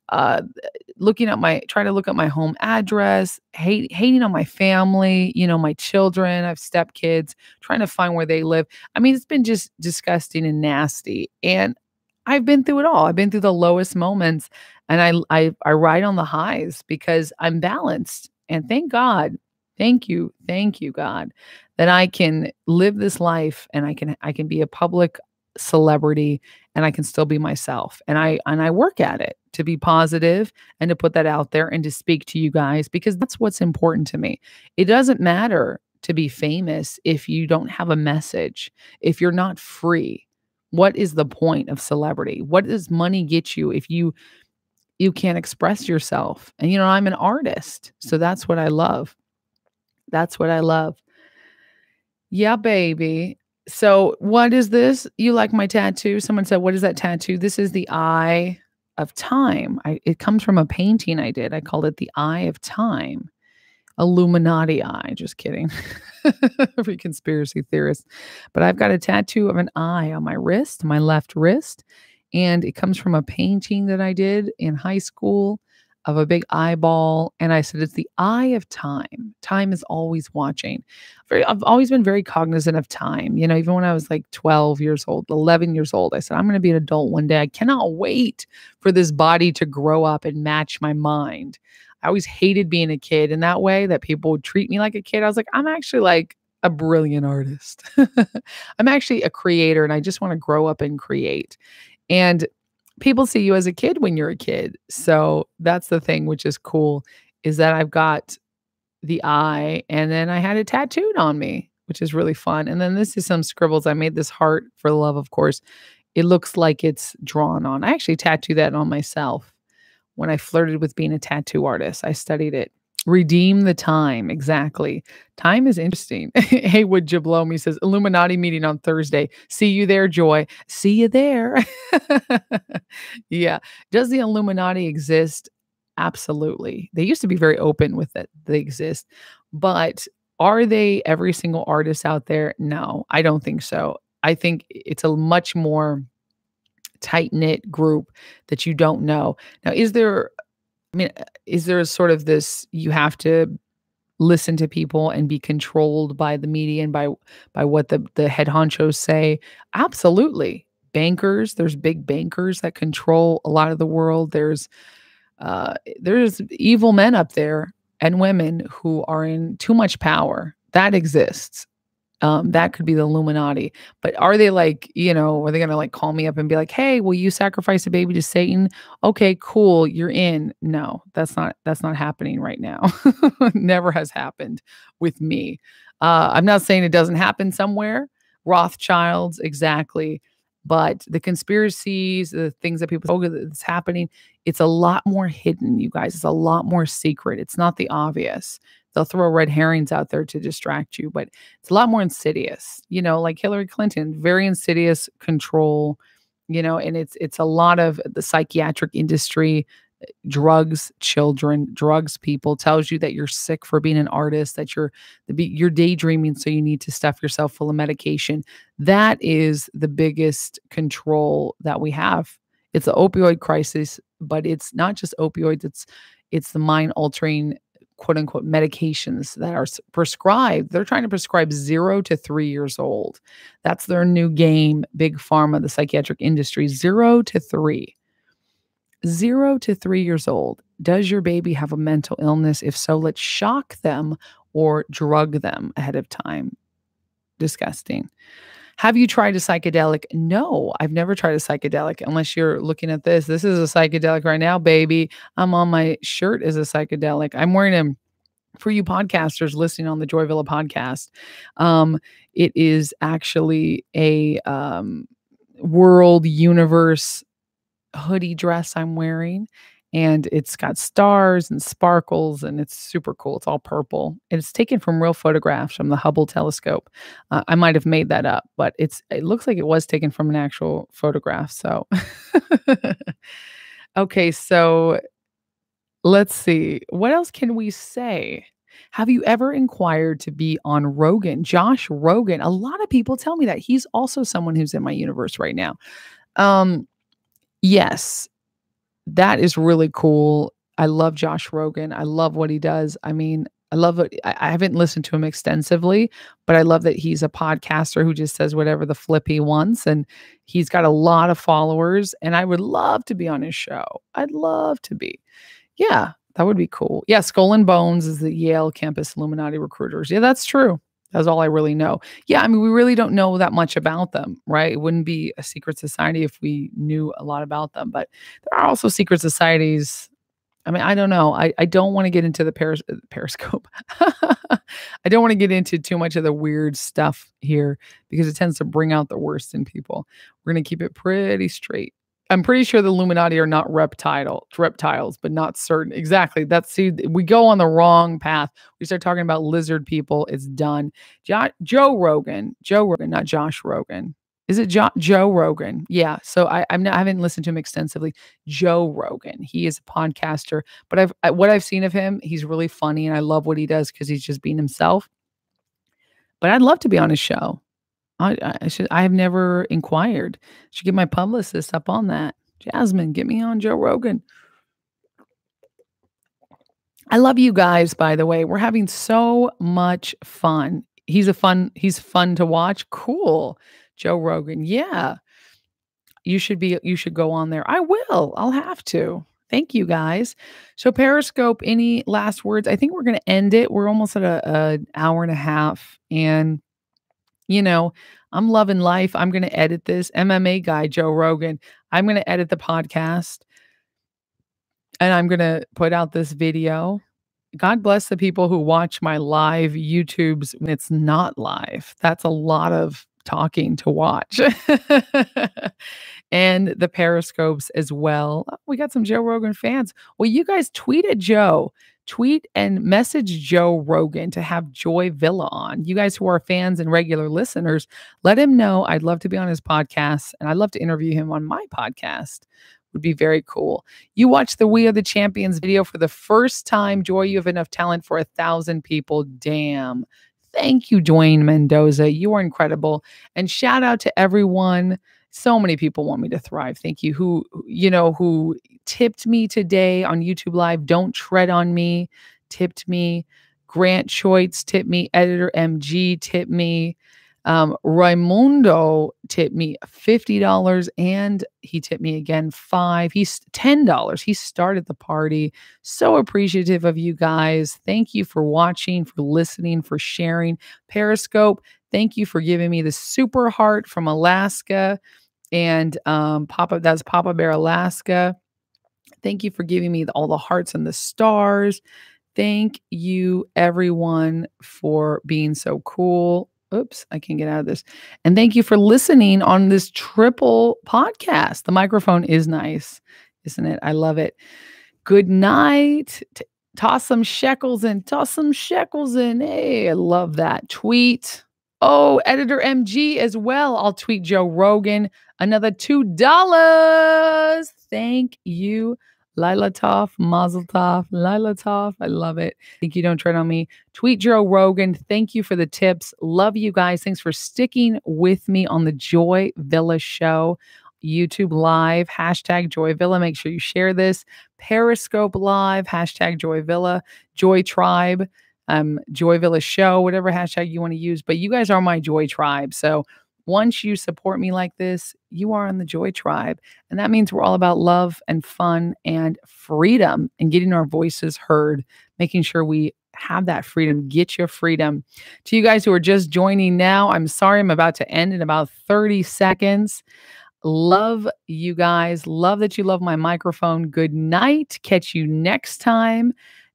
trying to look at my home address, hating on my family, my children. I have stepkids, trying to find where they live. I mean, it's been just disgusting and nasty. And I've been through it all. I've been through the lowest moments, and I ride on the highs because I'm balanced. And thank God, thank you, God, that I can live this life and I can be a public celebrity and I can still be myself. And I work at it to be positive and to put that out there and to speak to you guys because that's what's important to me. It doesn't matter to be famous if you don't have a message, if you're not free. What is the point of celebrity? What does money get you if you can't express yourself? And I'm an artist, so that's what I love. That's what I love. Yeah, baby. So what is this? You like my tattoo? Someone said, what is that tattoo? This is the Eye of Time. It comes from a painting I did. I called it the Eye of Time. Illuminati eye. Just kidding. Every conspiracy theorist. But I've got a tattoo of an eye on my wrist, my left wrist. And it comes from a painting that I did in high school of a big eyeball. And I said, it's the eye of time. Time is always watching. I've always been very cognizant of time. Even when I was like 12 years old, 11 years old, I said, I'm going to be an adult one day. I cannot wait for this body to grow up and match my mind. I always hated being a kid in that way, that people would treat me like a kid. I was like, I'm actually like a brilliant artist. I'm actually a creator and I just want to grow up and create. And people see you as a kid when you're a kid. So that's the thing, which is cool, is that I've got the eye and then I had it tattooed on me, which is really fun. And then this is some scribbles. I made this heart for love, of course. It looks like it's drawn on. I actually tattooed that on myself. When I flirted with being a tattoo artist, I studied it. Redeem the time. Exactly. Time is interesting. Haywood Jablomi says, Illuminati meeting on Thursday. See you there, Joy. See you there. Yeah. Does the Illuminati exist? Absolutely. They used to be very open with it. They exist. But are they every single artist out there? No, I don't think so. I think it's a much more tight-knit group that you don't know. Now, is there I mean, is there a sort of this, you have to listen to people and be controlled by the media and by what the head honchos say? Absolutely. Bankers, there's big bankers that control a lot of the world. There's evil men up there and women who are in too much power. That exists. That could be the Illuminati. But are they like, are they gonna like call me up and be like, "Hey, will you sacrifice a baby to Satan?" Okay, cool, you're in. No, that's not happening right now. Never has happened with me. I'm not saying it doesn't happen somewhere. Rothschilds, exactly. But the conspiracies, the things that people say that's happening, it's a lot more hidden, you guys. It's a lot more secret. It's not the obvious. They'll throw red herrings out there to distract you, but it's a lot more insidious, like Hillary Clinton, very insidious control, and it's a lot of the psychiatric industry, drugs, children, drugs, people, tells you that you're sick for being an artist, that you're daydreaming, so you need to stuff yourself full of medication. That is the biggest control that we have. It's the opioid crisis, but it's not just opioids, it's the mind altering, quote unquote, medications that are prescribed. They're trying to prescribe 0 to 3 years old. That's their new game, big pharma, the psychiatric industry, 0 to 3. 0 to 3 years old. Does your baby have a mental illness? If so, let's shock them or drug them ahead of time. Disgusting. Have you tried a psychedelic? No, I've never tried a psychedelic unless you're looking at this. This is a psychedelic right now, baby. I'm on my shirt is a psychedelic. I'm wearing them for you podcasters listening on the Joy Villa podcast. It is actually a world universe hoodie dress I'm wearing. And it's got stars and sparkles, and it's super cool. It's all purple. And it's taken from real photographs from the Hubble telescope. I might have made that up, but it looks like it was taken from an actual photograph. So, okay, so let's see. What else can we say? Have you ever inquired to be on Rogan? Josh Rogan. A lot of people tell me that. He's also someone who's in my universe right now. Yes. That is really cool. I love Josh Rogan. I love what he does. I mean, I love it. I haven't listened to him extensively, but I love that he's a podcaster who just says whatever the flip he wants. And he's got a lot of followers, and I would love to be on his show. I'd love to be. Yeah, that would be cool. Yeah, Skull and Bones is the Yale campus Illuminati recruiters. Yeah, that's true. That's all I really know. Yeah, I mean, we really don't know that much about them, right? It wouldn't be a secret society if we knew a lot about them. But there are also secret societies. I mean, I don't know. I don't want to get into the Periscope. I don't want to get into too much of the weird stuff here because it tends to bring out the worst in people. We're going to keep it pretty straight. I'm pretty sure the Illuminati are not reptiles, but not certain. Exactly. We go on the wrong path. We start talking about lizard people. It's done. Joe Rogan, not Josh Rogan. Is it Joe Rogan? Yeah. So I haven't listened to him extensively. Joe Rogan. He is a podcaster, but what I've seen of him, he's really funny, and I love what he does because he's just being himself. But I'd love to be on his show. I have never inquired. Should get my publicist up on that. Jasmine, get me on Joe Rogan. I love you guys, by the way. We're having so much fun. He's fun to watch. Cool. Joe Rogan. Yeah. You should go on there. I will. I'll have to. Thank you guys. So Periscope, any last words? I think we're going to end it. We're almost at an hour and a half, and I'm loving life. I'm going to edit this. MMA guy, Joe Rogan. I'm going to edit the podcast, and I'm going to put out this video. God bless the people who watch my live YouTubes when it's not live. That's a lot of talking to watch. And the Periscopes as well. Oh, we got some Joe Rogan fans. Well, you guys tweet at Joe. Tweet and message Joe Rogan to have Joy Villa on. You guys who are fans and regular listeners, let him know I'd love to be on his podcast, and I'd love to interview him on my podcast. Would be very cool. You watch the We Are the Champions video for the first time. Joy, you have enough talent for 1,000 people. Damn. Thank you, Dwayne Mendoza. You are incredible. And shout out to everyone. So many people want me to thrive. Thank you. Who tipped me today on YouTube Live. Don't Tread on Me tipped me. Grant Choites tipped me. Editor MG tipped me. Raimundo tipped me $50 and he tipped me again He's $10. He started the party. So appreciative of you guys. Thank you for watching, for listening, for sharing. Periscope, thank you for giving me the super heart from Alaska. And that's Papa Bear Alaska. Thank you for giving me all the hearts and the stars. Thank you, everyone, for being so cool. Oops, I can't get out of this. And thank you for listening on this triple podcast. The microphone is nice, isn't it? I love it. Good night. Toss some shekels in. Toss some shekels in. Hey, I love that. Tweet. Oh, Editor MG as well. I'll tweet Joe Rogan. Another $2. Thank you. Lila Tov, Mazel Tov, Lila Tov. I love it. Think you don't tread on me. Tweet Joe Rogan. Thank you for the tips. Love you guys. Thanks for sticking with me on the Joy Villa show. YouTube Live, hashtag Joy Villa. Make sure you share this. Periscope Live, hashtag Joy Villa. Joy Tribe, Joy Villa show, whatever hashtag you want to use. But you guys are my Joy Tribe. So once you support me like this, you are in the Joy Tribe. And that means we're all about love and fun and freedom and getting our voices heard, making sure we have that freedom. Get your freedom. To you guys who are just joining now, I'm sorry I'm about to end in about 30 seconds. Love you guys. Love that you love my microphone. Good night. Catch you next time.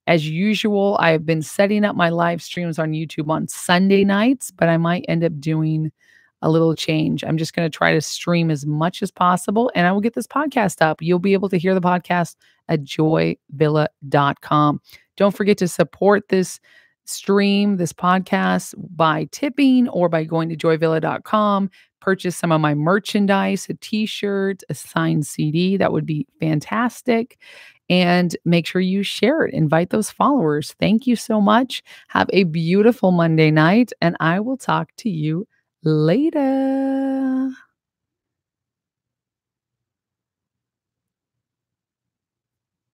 As usual, I have been setting up my live streams on YouTube on Sunday nights, but I might end up doing a little change. I'm just going to try to stream as much as possible, and I will get this podcast up. You'll be able to hear the podcast at joyvilla.com. Don't forget to support this stream, this podcast, by tipping or by going to joyvilla.com. Purchase some of my merchandise, a t-shirt, a signed CD. That would be fantastic. And make sure you share it. Invite those followers. Thank you so much. Have a beautiful Monday night, and I will talk to you later.